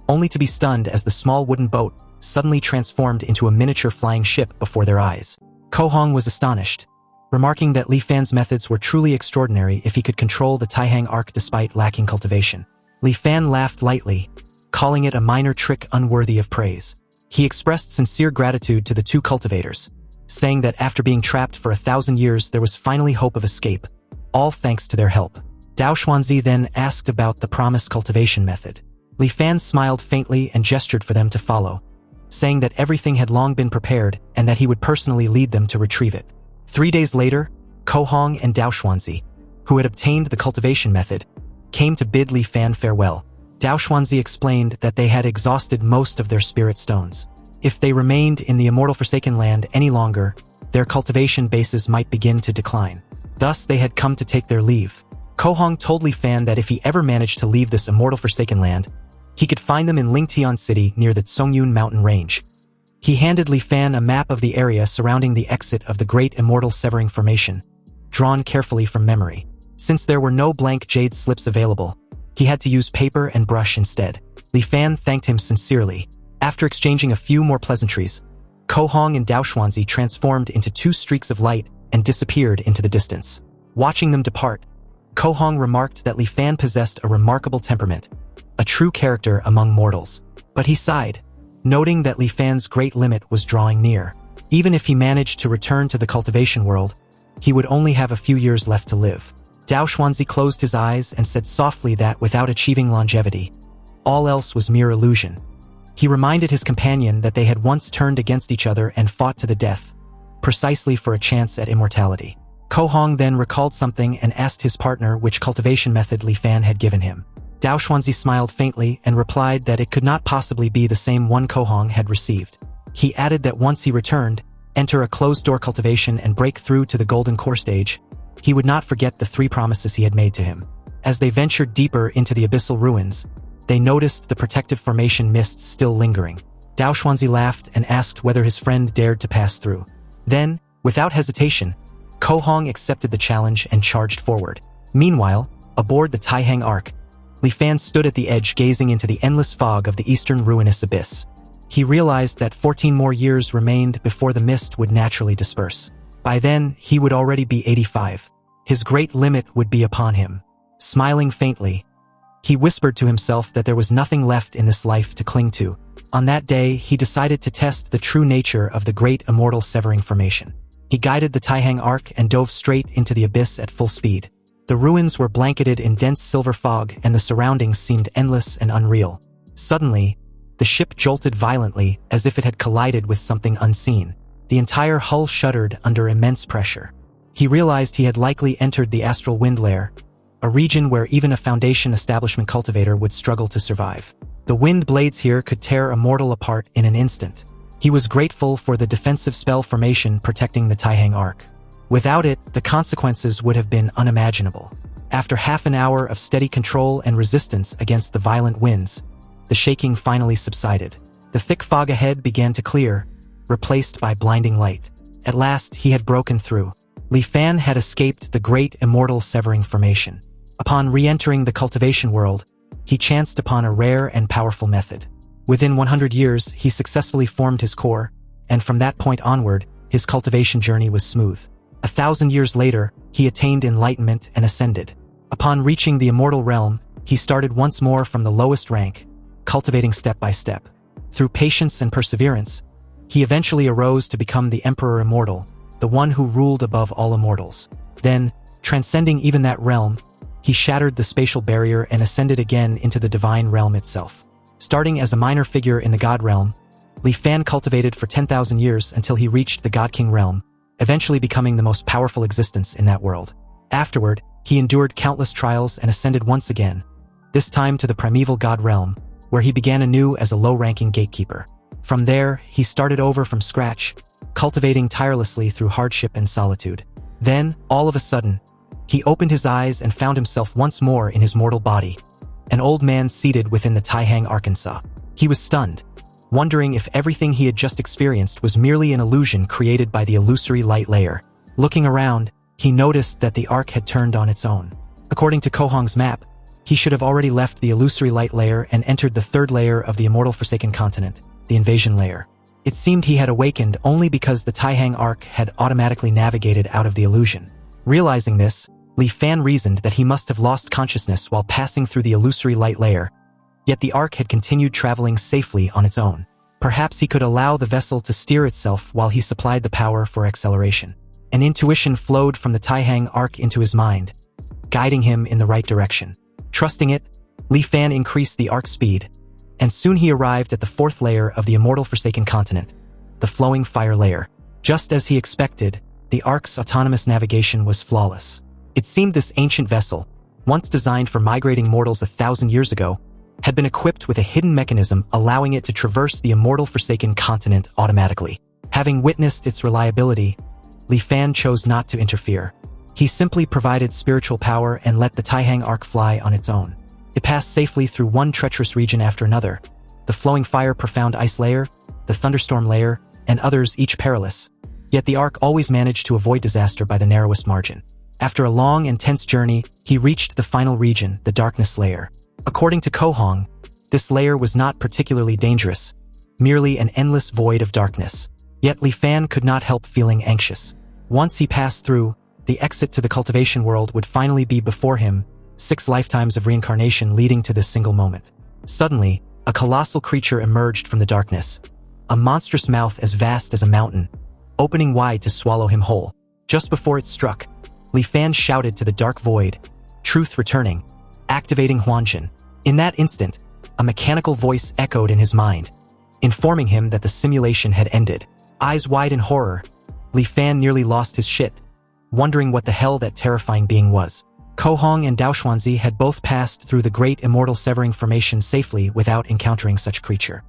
only to be stunned as the small wooden boat suddenly transformed into a miniature flying ship before their eyes. Kohong was astonished, remarking that Li Fan's methods were truly extraordinary if he could control the Taihang Ark despite lacking cultivation. Li Fan laughed lightly, calling it a minor trick unworthy of praise. He expressed sincere gratitude to the two cultivators, saying that after being trapped for 1,000 years there was finally hope of escape, all thanks to their help. Dao Xuanzi then asked about the promised cultivation method. Li Fan smiled faintly and gestured for them to follow, saying that everything had long been prepared and that he would personally lead them to retrieve it. 3 days later, Kohong and Dao Xuanzi, who had obtained the cultivation method, came to bid Li Fan farewell. Dao Xuanzi explained that they had exhausted most of their spirit stones. If they remained in the immortal Forsaken Land any longer, their cultivation bases might begin to decline. Thus, they had come to take their leave. Kohong told Li Fan that if he ever managed to leave this immortal Forsaken Land, he could find them in Lingtian City near the Tsongyun mountain range. He handed Li Fan a map of the area surrounding the exit of the Great Immortal Severing Formation, drawn carefully from memory. Since there were no blank jade slips available, he had to use paper and brush instead. Li Fan thanked him sincerely. After exchanging a few more pleasantries, Kohong and Dao Xuanzi transformed into 2 streaks of light and disappeared into the distance. Watching them depart, Kohong remarked that Li Fan possessed a remarkable temperament, a true character among mortals. But he sighed, noting that Li Fan's great limit was drawing near. Even if he managed to return to the cultivation world, he would only have a few years left to live. Dao Xuanzi closed his eyes and said softly that without achieving longevity, all else was mere illusion. He reminded his companion that they had once turned against each other and fought to the death, precisely for a chance at immortality. Ko Hong then recalled something and asked his partner which cultivation method Li Fan had given him. Dao Xuanzi smiled faintly and replied that it could not possibly be the same one Ko Hong had received. He added that once he returned, enter a closed-door cultivation and break through to the golden core stage, he would not forget the 3 promises he had made to him. As they ventured deeper into the abyssal ruins, they noticed the protective formation mists still lingering. Dao Xuanzi laughed and asked whether his friend dared to pass through. Then, without hesitation, Ko Hong accepted the challenge and charged forward. Meanwhile, aboard the Taihang Ark, Li Fan stood at the edge gazing into the endless fog of the eastern ruinous abyss. He realized that 14 more years remained before the mist would naturally disperse. By then, he would already be 85. His great limit would be upon him. Smiling faintly, he whispered to himself that there was nothing left in this life to cling to. On that day, he decided to test the true nature of the great immortal severing formation. He guided the Taihang Ark and dove straight into the abyss at full speed. The ruins were blanketed in dense silver fog and the surroundings seemed endless and unreal. Suddenly, the ship jolted violently as if it had collided with something unseen. The entire hull shuddered under immense pressure. He realized he had likely entered the astral wind layer, a region where even a Foundation establishment cultivator would struggle to survive. The wind blades here could tear a mortal apart in an instant. He was grateful for the defensive spell formation protecting the Taihang Ark. Without it, the consequences would have been unimaginable. After half an hour of steady control and resistance against the violent winds, the shaking finally subsided. The thick fog ahead began to clear, replaced by blinding light. At last, he had broken through. Li Fan had escaped the great immortal severing formation. Upon re-entering the cultivation world, he chanced upon a rare and powerful method. Within 100 years, he successfully formed his core, and from that point onward, his cultivation journey was smooth. 1,000 years later, he attained enlightenment and ascended. Upon reaching the immortal realm, he started once more from the lowest rank, cultivating step by step. Through patience and perseverance, he eventually arose to become the Emperor Immortal, the one who ruled above all immortals. Then, transcending even that realm, he shattered the spatial barrier and ascended again into the divine realm itself. Starting as a minor figure in the God realm, Li Fan cultivated for 10,000 years until he reached the God King realm, eventually becoming the most powerful existence in that world. Afterward, he endured countless trials and ascended once again, this time to the primeval God realm, where he began anew as a low-ranking gatekeeper. From there, he started over from scratch, cultivating tirelessly through hardship and solitude. Then, all of a sudden, he opened his eyes and found himself once more in his mortal body, an old man seated within the Taihang Arkansas. He was stunned, wondering if everything he had just experienced was merely an illusion created by the illusory light layer. Looking around, he noticed that the ark had turned on its own. According to Ko Hong's map, he should have already left the illusory light layer and entered the 3rd layer of the immortal Forsaken Continent, the invasion layer. It seemed he had awakened only because the Taihang Ark had automatically navigated out of the illusion. Realizing this, Li Fan reasoned that he must have lost consciousness while passing through the illusory light layer, yet the ark had continued traveling safely on its own. Perhaps he could allow the vessel to steer itself while he supplied the power for acceleration. An intuition flowed from the Taihang Ark into his mind, guiding him in the right direction. Trusting it, Li Fan increased the ark's speed, and soon he arrived at the 4th layer of the immortal Forsaken Continent, the flowing fire layer. Just as he expected, the ark's autonomous navigation was flawless. It seemed this ancient vessel, once designed for migrating mortals 1,000 years ago, had been equipped with a hidden mechanism allowing it to traverse the immortal Forsaken Continent automatically. Having witnessed its reliability, Li Fan chose not to interfere. He simply provided spiritual power and let the Taihang Ark fly on its own. It passed safely through one treacherous region after another, the flowing fire profound ice layer, the thunderstorm layer, and others each perilous. Yet the Ark always managed to avoid disaster by the narrowest margin. After a long and tense journey, he reached the final region, the darkness layer. According to Ko Hong, this layer was not particularly dangerous, merely an endless void of darkness. Yet Li Fan could not help feeling anxious. Once he passed through, the exit to the cultivation world would finally be before him, 6 lifetimes of reincarnation leading to this single moment. Suddenly, a colossal creature emerged from the darkness, a monstrous mouth as vast as a mountain, opening wide to swallow him whole. Just before it struck, Li Fan shouted to the dark void, truth returning, activating Huanjin. In that instant, a mechanical voice echoed in his mind, informing him that the simulation had ended. Eyes wide in horror, Li Fan nearly lost his shit, wondering what the hell that terrifying being was. Ko Hong and Dao Xuanzi had both passed through the great immortal severing formation safely without encountering such creature.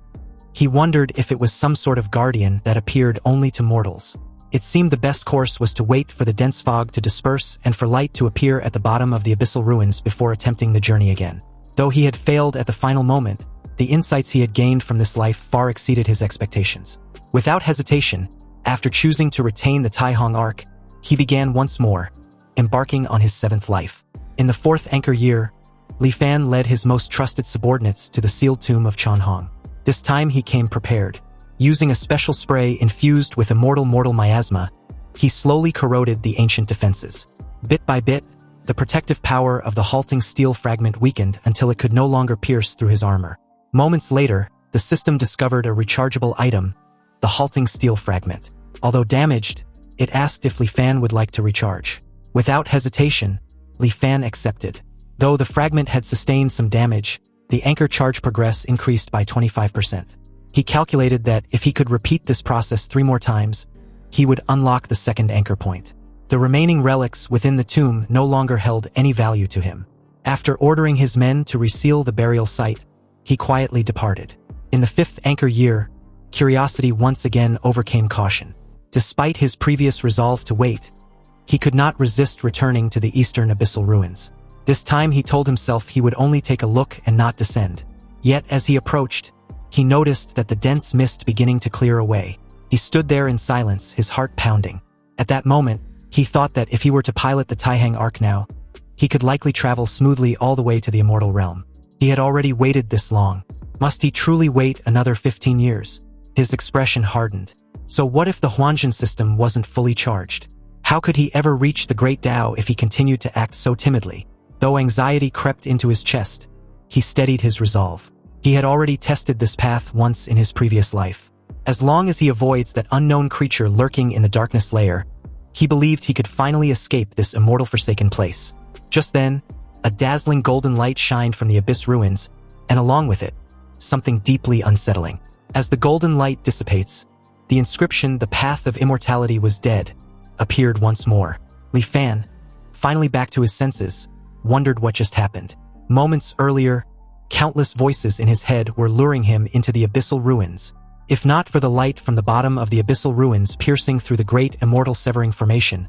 He wondered if it was some sort of guardian that appeared only to mortals. It seemed the best course was to wait for the dense fog to disperse and for light to appear at the bottom of the abyssal ruins before attempting the journey again. Though he had failed at the final moment, the insights he had gained from this life far exceeded his expectations. Without hesitation, after choosing to retain the Taihong arc, he began once more, embarking on his 7th life. In the 4th anchor year, Li Fan led his most trusted subordinates to the sealed tomb of Chanhong. This time he came prepared. Using a special spray infused with immortal miasma, he slowly corroded the ancient defenses. Bit by bit, the protective power of the halting steel fragment weakened until it could no longer pierce through his armor. Moments later, the system discovered a rechargeable item, the halting steel fragment. Although damaged, it asked if Li Fan would like to recharge. Without hesitation, Li Fan accepted. Though the fragment had sustained some damage, the anchor charge progress increased by 25%. He calculated that if he could repeat this process 3 more times, he would unlock the 2nd anchor point. The remaining relics within the tomb no longer held any value to him. After ordering his men to reseal the burial site, he quietly departed. In the 5th anchor year, curiosity once again overcame caution. Despite his previous resolve to wait, he could not resist returning to the eastern abyssal ruins. This time he told himself he would only take a look and not descend. Yet as he approached, he noticed that the dense mist beginning to clear away. He stood there in silence, his heart pounding. At that moment, he thought that if he were to pilot the Taihang arc now, he could likely travel smoothly all the way to the immortal realm. He had already waited this long. Must he truly wait another 15 years? His expression hardened. So what if the Huanjin system wasn't fully charged? How could he ever reach the great Tao if he continued to act so timidly? Though anxiety crept into his chest, he steadied his resolve. He had already tested this path once in his previous life. As long as he avoids that unknown creature lurking in the darkness layer, he believed he could finally escape this immortal forsaken place. Just then, a dazzling golden light shined from the abyss ruins, and along with it, something deeply unsettling. As the golden light dissipates, the inscription, "The Path of Immortality was dead," appeared once more. Li Fan, finally back to his senses, wondered what just happened. Moments earlier, countless voices in his head were luring him into the abyssal ruins. If not for the light from the bottom of the abyssal ruins piercing through the great immortal severing formation,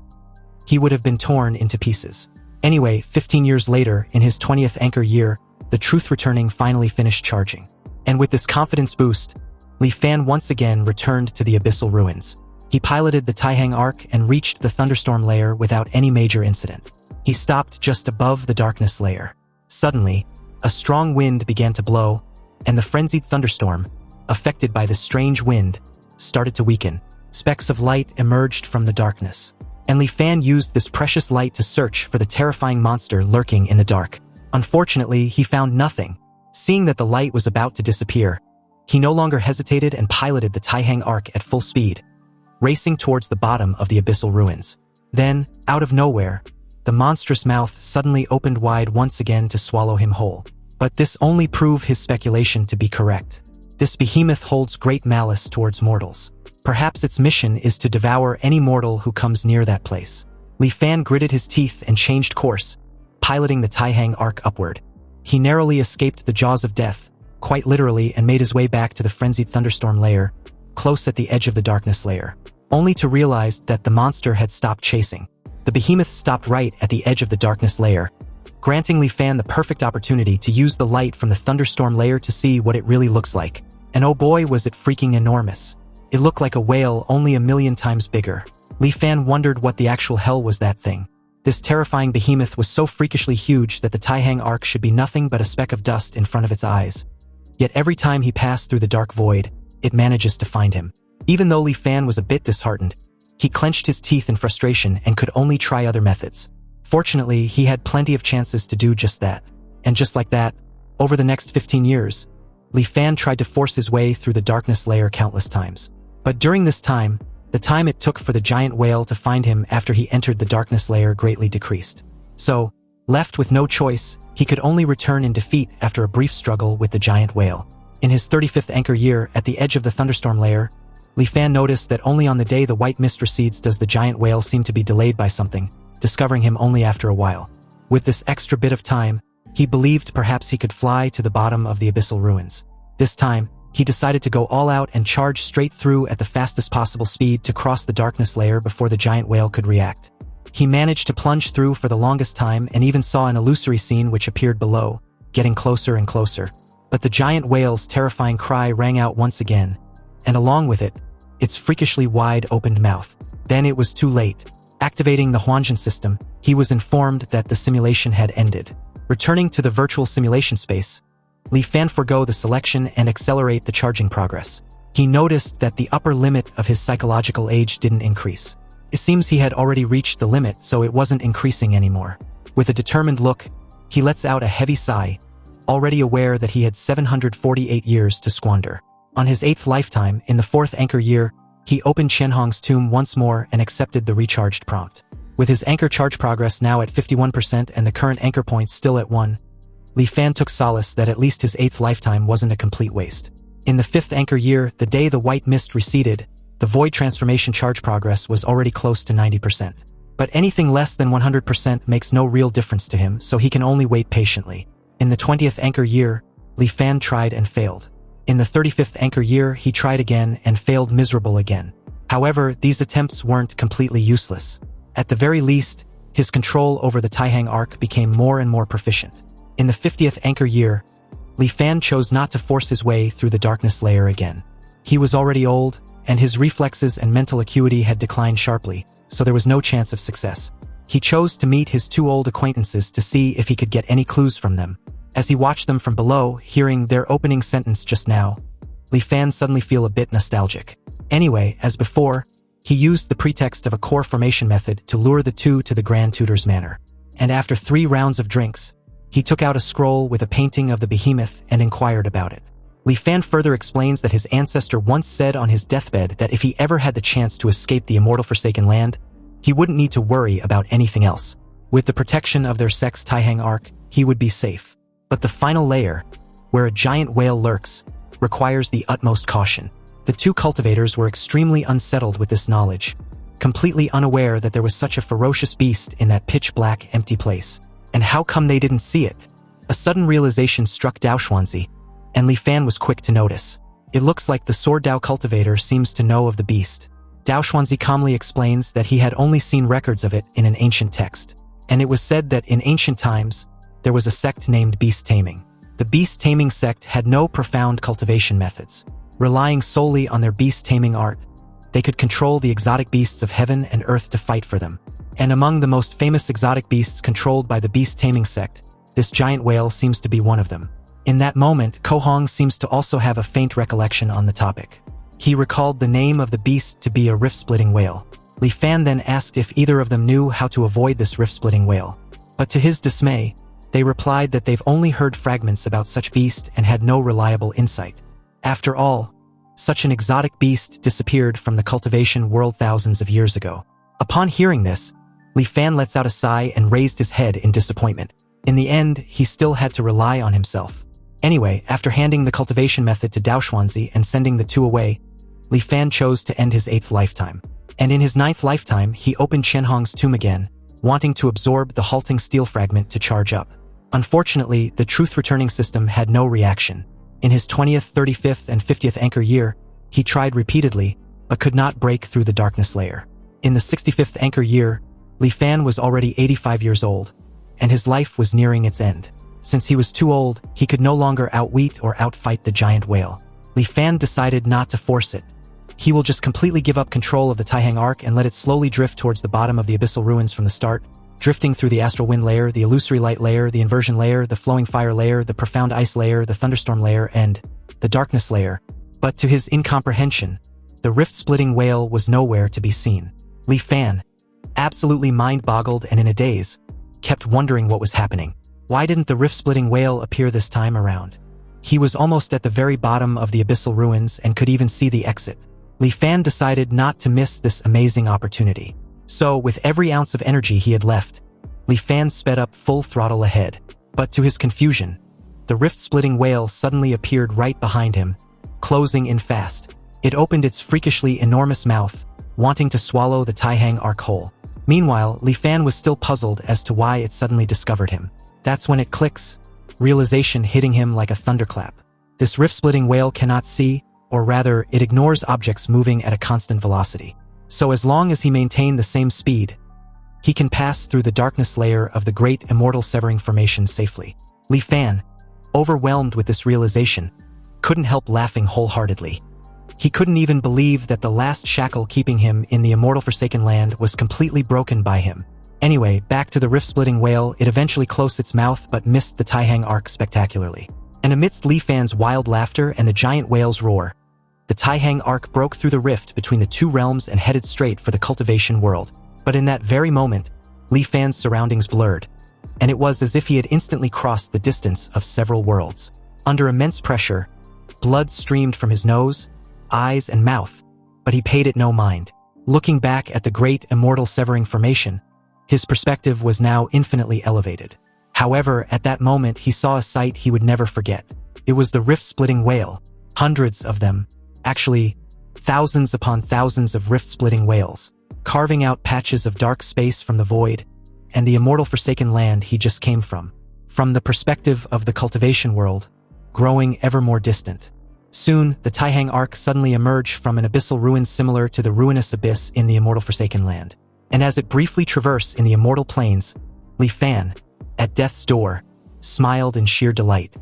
he would have been torn into pieces. Anyway, 15 years later, in his 20th anchor year, the truth returning finally finished charging. And with this confidence boost, Li Fan once again returned to the abyssal ruins. He piloted the Taihang arc and reached the thunderstorm layer without any major incident. He stopped just above the darkness layer. Suddenly, a strong wind began to blow, and the frenzied thunderstorm, affected by this strange wind, started to weaken. Specks of light emerged from the darkness, and Li Fan used this precious light to search for the terrifying monster lurking in the dark. Unfortunately, he found nothing. Seeing that the light was about to disappear, he no longer hesitated and piloted the Taihang arc at full speed, racing towards the bottom of the abyssal ruins. Then, out of nowhere, the monstrous mouth suddenly opened wide once again to swallow him whole. But this only proved his speculation to be correct. This behemoth holds great malice towards mortals. Perhaps its mission is to devour any mortal who comes near that place. Li Fan gritted his teeth and changed course, piloting the Taihang arc upward. He narrowly escaped the jaws of death, quite literally, and made his way back to the frenzied thunderstorm layer, close at the edge of the darkness layer, only to realize that the monster had stopped chasing. The behemoth stopped right at the edge of the darkness layer, granting Li Fan the perfect opportunity to use the light from the thunderstorm layer to see what it really looks like. And oh boy, was it freaking enormous. It looked like a whale, only 1,000,000 times bigger. Li Fan wondered what the actual hell was that thing. This terrifying behemoth was so freakishly huge that the Taihang arc should be nothing but a speck of dust in front of its eyes. Yet every time he passed through the dark void, it manages to find him. Even though Li Fan was a bit disheartened, he clenched his teeth in frustration and could only try other methods. Fortunately, he had plenty of chances to do just that. And just like that, over the next 15 years, Li Fan tried to force his way through the darkness layer countless times. But during this time, The time it took for the giant whale to find him after he entered the darkness layer greatly decreased. So, left with no choice, he could only return in defeat after a brief struggle with the giant whale. In his 35th anchor year, at the edge of the thunderstorm layer, Li Fan noticed that only on the day the white mist recedes does the giant whale seem to be delayed by something, discovering him only after a while. With this extra bit of time, he believed perhaps he could fly to the bottom of the abyssal ruins. This time, he decided to go all out and charge straight through at the fastest possible speed to cross the darkness layer before the giant whale could react. He managed to plunge through for the longest time and even saw an illusory scene which appeared below, getting closer and closer. But the giant whale's terrifying cry rang out once again, and along with it, its freakishly wide-opened mouth. Then it was too late. Activating the Huanjin system, he was informed that the simulation had ended. Returning to the virtual simulation space, Li Fan forgo the selection and accelerate the charging progress. He noticed that the upper limit of his psychological age didn't increase. It seems he had already reached the limit, so it wasn't increasing anymore. With a determined look, he lets out a heavy sigh, already aware that he had 748 years to squander. On his 8th lifetime, in the 4th anchor year, he opened Shenhong's tomb once more and accepted the recharged prompt. With his anchor charge progress now at 51% and the current anchor points still at 1, Li Fan took solace that at least his 8th lifetime wasn't a complete waste. In the 5th anchor year, the day the white mist receded, the void transformation charge progress was already close to 90%. But anything less than 100% makes no real difference to him, so he can only wait patiently. In the 20th anchor year, Li Fan tried and failed. In the 35th anchor year, he tried again and failed miserable again. However, these attempts weren't completely useless. At the very least, his control over the Taihang arc became more and more proficient. In the 50th anchor year, Li Fan chose not to force his way through the darkness layer again. He was already old, and his reflexes and mental acuity had declined sharply, so there was no chance of success. He chose to meet his two old acquaintances to see if he could get any clues from them. As he watched them from below, hearing their opening sentence just now, Li Fan suddenly feel a bit nostalgic. Anyway, as before, he used the pretext of a core formation method to lure the two to the Grand Tutor's manor. And after 3 rounds of drinks, he took out a scroll with a painting of the behemoth and inquired about it. Li Fan further explains that his ancestor once said on his deathbed that if he ever had the chance to escape the immortal Forsaken Land, he wouldn't need to worry about anything else. With the protection of their sex Taihang arc, he would be safe. But the final layer, where a giant whale lurks, requires the utmost caution. The two cultivators were extremely unsettled with this knowledge, completely unaware that there was such a ferocious beast in that pitch-black, empty place. And how come they didn't see it? A sudden realization struck Dao Xuanzi, and Li Fan was quick to notice. It looks like the Sword Dao cultivator seems to know of the beast. Dao Xuanzi calmly explains that he had only seen records of it in an ancient text. And it was said that in ancient times, there was a sect named Beast Taming. The Beast Taming sect had no profound cultivation methods. Relying solely on their beast taming art, they could control the exotic beasts of heaven and earth to fight for them. And among the most famous exotic beasts controlled by the Beast Taming sect, this giant whale seems to be one of them. In that moment, Ko Hong seems to also have a faint recollection on the topic. He recalled the name of the beast to be a rift-splitting whale. Li Fan then asked if either of them knew how to avoid this rift-splitting whale. But to his dismay, they replied that they've only heard fragments about such beast and had no reliable insight. After all, such an exotic beast disappeared from the cultivation world thousands of years ago. Upon hearing this, Li Fan lets out a sigh and raised his head in disappointment. In the end, he still had to rely on himself. Anyway, after handing the cultivation method to Dao Xuanzi and sending the two away, Li Fan chose to end his 8th lifetime. And in his 9th lifetime, he opened Shenhong's tomb again, wanting to absorb the halting steel fragment to charge up. Unfortunately, the truth-returning system had no reaction. In his 20th, 35th, and 50th anchor year, he tried repeatedly, but could not break through the darkness layer. In the 65th anchor year, Li Fan was already 85 years old, and his life was nearing its end. Since he was too old, he could no longer outwit or outfight the giant whale. Li Fan decided not to force it. He will just completely give up control of the Taihang arc and let it slowly drift towards the bottom of the abyssal ruins from the start, drifting through the astral wind layer, the illusory light layer, the inversion layer, the flowing fire layer, the profound ice layer, the thunderstorm layer, and the darkness layer. But to his incomprehension, the rift-splitting whale was nowhere to be seen. Li Fan, absolutely mind-boggled and in a daze, kept wondering what was happening. Why didn't the rift-splitting whale appear this time around? He was almost at the very bottom of the abyssal ruins and could even see the exit. Li Fan decided not to miss this amazing opportunity. So, with every ounce of energy he had left, Li Fan sped up full throttle ahead. But to his confusion, the rift-splitting whale suddenly appeared right behind him, closing in fast. It opened its freakishly enormous mouth, wanting to swallow the Taihang arc whole. Meanwhile, Li Fan was still puzzled as to why it suddenly discovered him. That's when it clicks, realization hitting him like a thunderclap. This rift-splitting whale cannot see, or rather, it ignores objects moving at a constant velocity. So as long as he maintained the same speed, he can pass through the darkness layer of the Great Immortal Severing Formation safely. Li Fan, overwhelmed with this realization, couldn't help laughing wholeheartedly. He couldn't even believe that the last shackle keeping him in the immortal Forsaken Land was completely broken by him. Anyway, back to the rift-splitting whale, it eventually closed its mouth but missed the Taihang arc spectacularly. And amidst Li Fan's wild laughter and the giant whale's roar, the Taihang arc broke through the rift between the two realms and headed straight for the cultivation world. But in that very moment, Li Fan's surroundings blurred, and it was as if he had instantly crossed the distance of several worlds. Under immense pressure, blood streamed from his nose, eyes, and mouth, but he paid it no mind. Looking back at the Great Immortal Severing Formation, his perspective was now infinitely elevated. However, at that moment he saw a sight he would never forget. It was the rift-splitting whale, hundreds of them, actually, thousands upon thousands of rift-splitting whales, carving out patches of dark space from the void and the immortal Forsaken Land he just came from. From the perspective of the cultivation world, growing ever more distant. Soon, the Taihang arc suddenly emerged from an abyssal ruin similar to the ruinous abyss in the immortal Forsaken Land. And as it briefly traversed in the immortal plains, Li Fan, at death's door, smiled in sheer delight.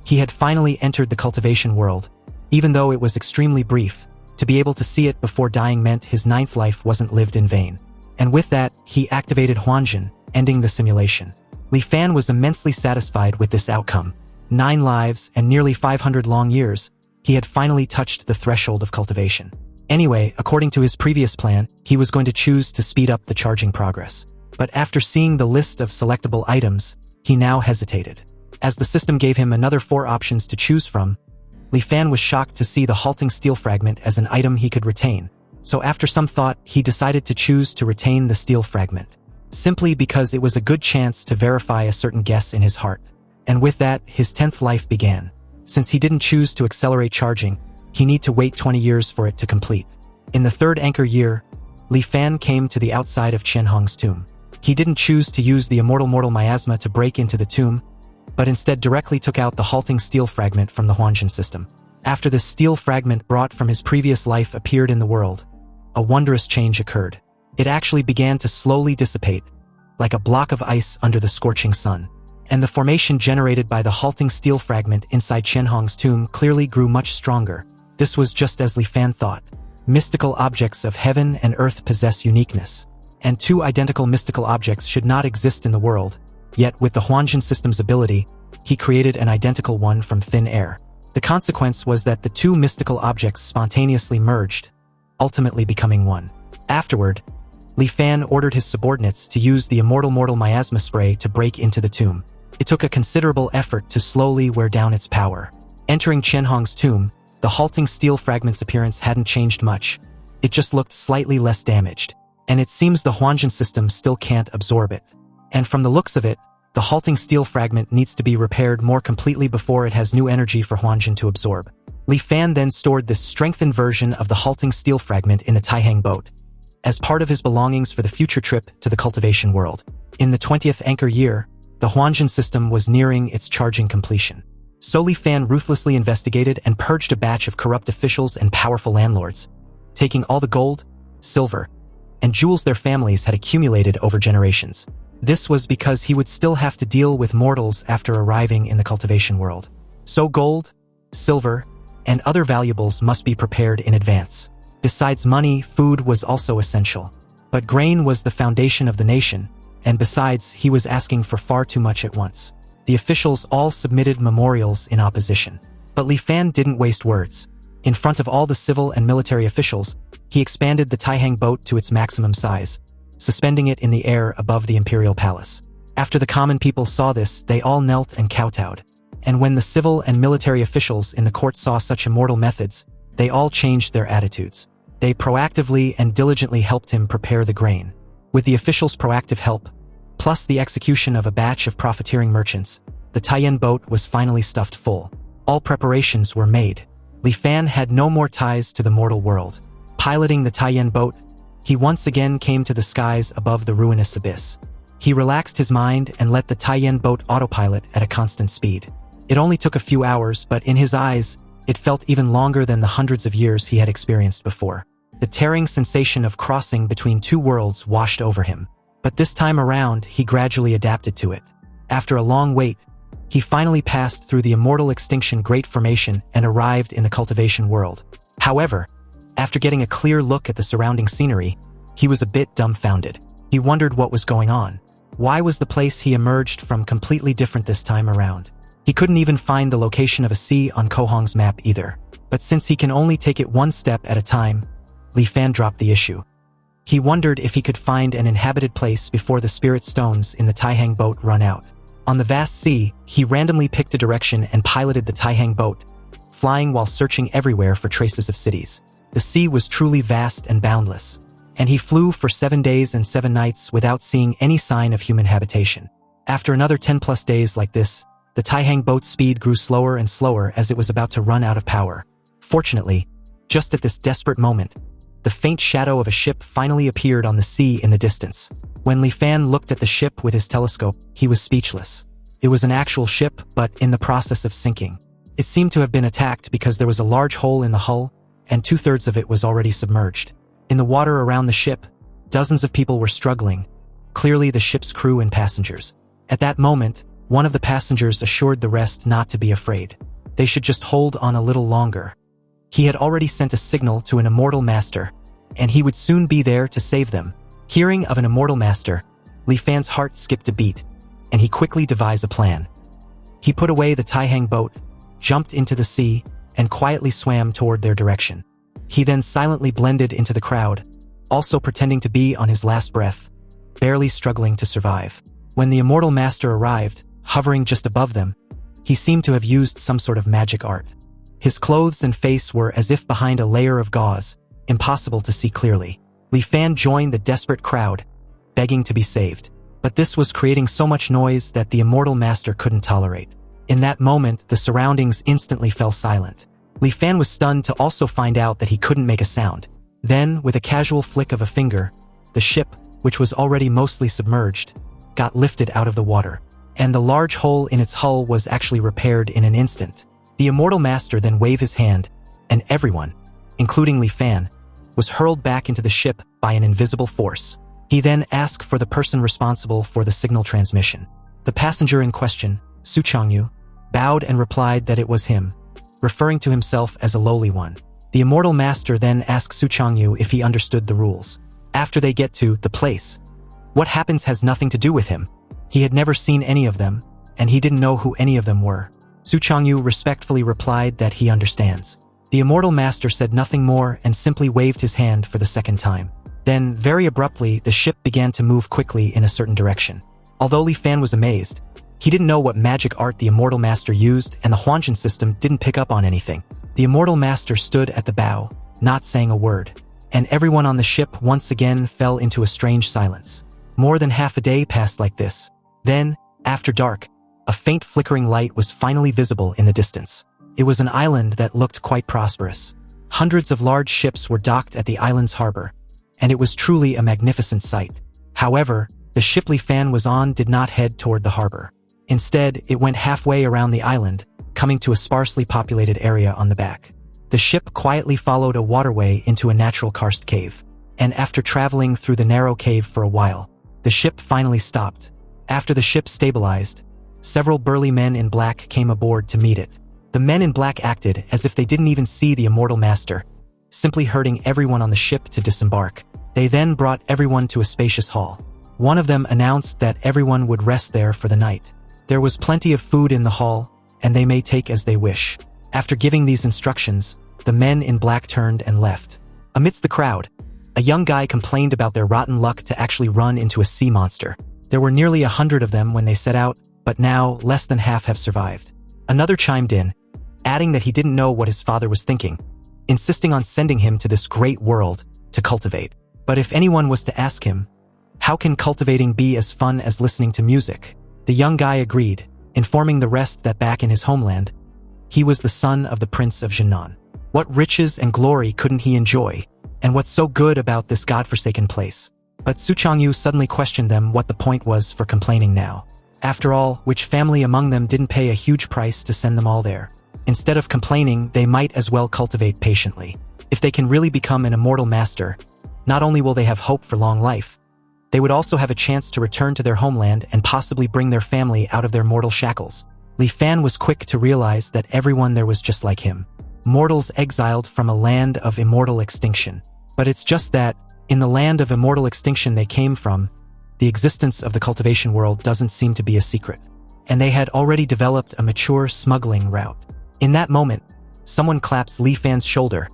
He had finally entered the cultivation world, even though it was extremely brief. To be able to see it before dying meant his ninth life wasn't lived in vain. And with that, he activated Huanjin, ending the simulation. Li Fan was immensely satisfied with this outcome. 9 lives and nearly 500 long years, he had finally touched the threshold of cultivation. Anyway, according to his previous plan, he was going to choose to speed up the charging progress. But after seeing the list of selectable items, he now hesitated. As the system gave him another 4 options to choose from, Li Fan was shocked to see the halting steel fragment as an item he could retain. So after some thought, he decided to choose to retain the steel fragment, simply because it was a good chance to verify a certain guess in his heart. And with that, his 10th life began. Since he didn't choose to accelerate charging, he need to wait 20 years for it to complete. In the 3rd anchor year, Li Fan came to the outside of Qianhong's tomb. He didn't choose to use the immortal miasma to break into the tomb, but instead directly took out the halting steel fragment from the Huanjin system. After this steel fragment brought from his previous life appeared in the world, a wondrous change occurred. It actually began to slowly dissipate, like a block of ice under the scorching sun. And the formation generated by the halting steel fragment inside Qianhong's tomb clearly grew much stronger. This was just as Li Fan thought. Mystical objects of heaven and earth possess uniqueness, and 2 identical mystical objects should not exist in the world. Yet with the Huanjin system's ability, he created an identical one from thin air. The consequence was that the 2 mystical objects spontaneously merged, ultimately becoming one. Afterward, Li Fan ordered his subordinates to use the immortal miasma spray to break into the tomb. It took a considerable effort to slowly wear down its power. Entering Qianhong's tomb, the halting steel fragment's appearance hadn't changed much. It just looked slightly less damaged, and it seems the Huanjin system still can't absorb it. And from the looks of it, the halting steel fragment needs to be repaired more completely before it has new energy for Huanjin to absorb. Li Fan then stored this strengthened version of the halting steel fragment in the Taihang boat, as part of his belongings for the future trip to the cultivation world. In the 20th anchor year, the Huanjin system was nearing its charging completion. So Li Fan ruthlessly investigated and purged a batch of corrupt officials and powerful landlords, taking all the gold, silver, and jewels their families had accumulated over generations. This was because he would still have to deal with mortals after arriving in the cultivation world. So gold, silver, and other valuables must be prepared in advance. Besides money, food was also essential. But grain was the foundation of the nation, and besides, he was asking for far too much at once. The officials all submitted memorials in opposition. But Li Fan didn't waste words. In front of all the civil and military officials, he expanded the Taihang boat to its maximum size, suspending it in the air above the imperial palace. After the common people saw this, they all knelt and kowtowed. And when the civil and military officials in the court saw such immortal methods, they all changed their attitudes. They proactively and diligently helped him prepare the grain. With the officials' proactive help, plus the execution of a batch of profiteering merchants, the Taiyan boat was finally stuffed full. All preparations were made. Li Fan had no more ties to the mortal world. Piloting the Taiyan boat, he once again came to the skies above the ruinous abyss. He relaxed his mind and let the Taiyan boat autopilot at a constant speed. It only took a few hours, but in his eyes, it felt even longer than the hundreds of years he had experienced before. The tearing sensation of crossing between two worlds washed over him. But this time around, he gradually adapted to it. After a long wait, he finally passed through the immortal extinction Great Formation and arrived in the cultivation world. However, after getting a clear look at the surrounding scenery, he was a bit dumbfounded. He wondered what was going on. Why was the place he emerged from completely different this time around? He couldn't even find the location of a sea on Kohong's map either. But since he can only take it one step at a time, Li Fan dropped the issue. He wondered if he could find an inhabited place before the spirit stones in the Taihang boat run out. On the vast sea, he randomly picked a direction and piloted the Taihang boat, flying while searching everywhere for traces of cities. The sea was truly vast and boundless, and he flew for 7 days and 7 nights without seeing any sign of human habitation. After another 10+ days like this, the Taihang boat's speed grew slower and slower as it was about to run out of power. Fortunately, just at this desperate moment, the faint shadow of a ship finally appeared on the sea in the distance. When Li Fan looked at the ship with his telescope, he was speechless. It was an actual ship, but in the process of sinking. It seemed to have been attacked because there was a large hole in the hull, and 2/3 of it was already submerged. In the water around the ship, dozens of people were struggling, clearly the ship's crew and passengers. At that moment, one of the passengers assured the rest not to be afraid. They should just hold on a little longer. He had already sent a signal to an immortal master, and he would soon be there to save them. Hearing of an immortal master, Li Fan's heart skipped a beat, and he quickly devised a plan. He put away the Taihang boat, jumped into the sea, and quietly swam toward their direction. He then silently blended into the crowd, also pretending to be on his last breath, barely struggling to survive. When the immortal master arrived, hovering just above them, he seemed to have used some sort of magic art. His clothes and face were as if behind a layer of gauze, impossible to see clearly. Li Fan joined the desperate crowd, begging to be saved. But this was creating so much noise that the immortal master couldn't tolerate. In that moment, the surroundings instantly fell silent. Li Fan was stunned to also find out that he couldn't make a sound. Then, with a casual flick of a finger, the ship, which was already mostly submerged, got lifted out of the water, and the large hole in its hull was actually repaired in an instant. The immortal master then waved his hand, and everyone, including Li Fan, was hurled back into the ship by an invisible force. He then asked for the person responsible for the signal transmission. The passenger in question, Su Changyu, bowed and replied that it was him, referring to himself as a lowly one. The immortal master then asked Su Changyu if he understood the rules. After they get to the place, what happens has nothing to do with him. He had never seen any of them, and he didn't know who any of them were. Su Changyu respectfully replied that he understands. The immortal master said nothing more and simply waved his hand for the second time. Then, very abruptly, the ship began to move quickly in a certain direction. Although Li Fan was amazed, he didn't know what magic art the immortal master used, and the Huanjin system didn't pick up on anything. The immortal master stood at the bow, not saying a word, and everyone on the ship once again fell into a strange silence. More than half a day passed like this. Then, after dark, a faint flickering light was finally visible in the distance. It was an island that looked quite prosperous. Hundreds of large ships were docked at the island's harbor, and it was truly a magnificent sight. However, the ship Li Fan was on did not head toward the harbor. Instead, it went halfway around the island, coming to a sparsely populated area on the back. The ship quietly followed a waterway into a natural karst cave, and after traveling through the narrow cave for a while, the ship finally stopped. After the ship stabilized, several burly men in black came aboard to meet it. The men in black acted as if they didn't even see the immortal master, simply herding everyone on the ship to disembark. They then brought everyone to a spacious hall. One of them announced that everyone would rest there for the night. There was plenty of food in the hall, and they may take as they wish. After giving these instructions, the men in black turned and left. Amidst the crowd, a young guy complained about their rotten luck to actually run into a sea monster. There were nearly 100 of them when they set out, but now less than half have survived. Another chimed in, adding that he didn't know what his father was thinking, insisting on sending him to this great world to cultivate. But if anyone was to ask him, how can cultivating be as fun as listening to music? The young guy agreed, informing the rest that back in his homeland, he was the son of the Prince of Jinan. What riches and glory couldn't he enjoy? And what's so good about this godforsaken place? But Su Changyu suddenly questioned them what the point was for complaining now. After all, which family among them didn't pay a huge price to send them all there? Instead of complaining, they might as well cultivate patiently. If they can really become an immortal master, not only will they have hope for long life, they would also have a chance to return to their homeland and possibly bring their family out of their mortal shackles. Li Fan was quick to realize that everyone there was just like him. Mortals exiled from a land of immortal extinction. But it's just that, in the land of immortal extinction they came from, the existence of the cultivation world doesn't seem to be a secret. And they had already developed a mature smuggling route. In that moment, someone claps Li Fan's shoulder,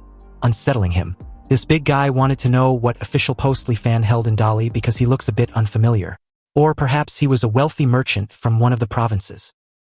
unsettling him. This big guy wanted to know what official post Li Fan held in Dali because he looks a bit unfamiliar. Or perhaps he was a wealthy merchant from one of the provinces.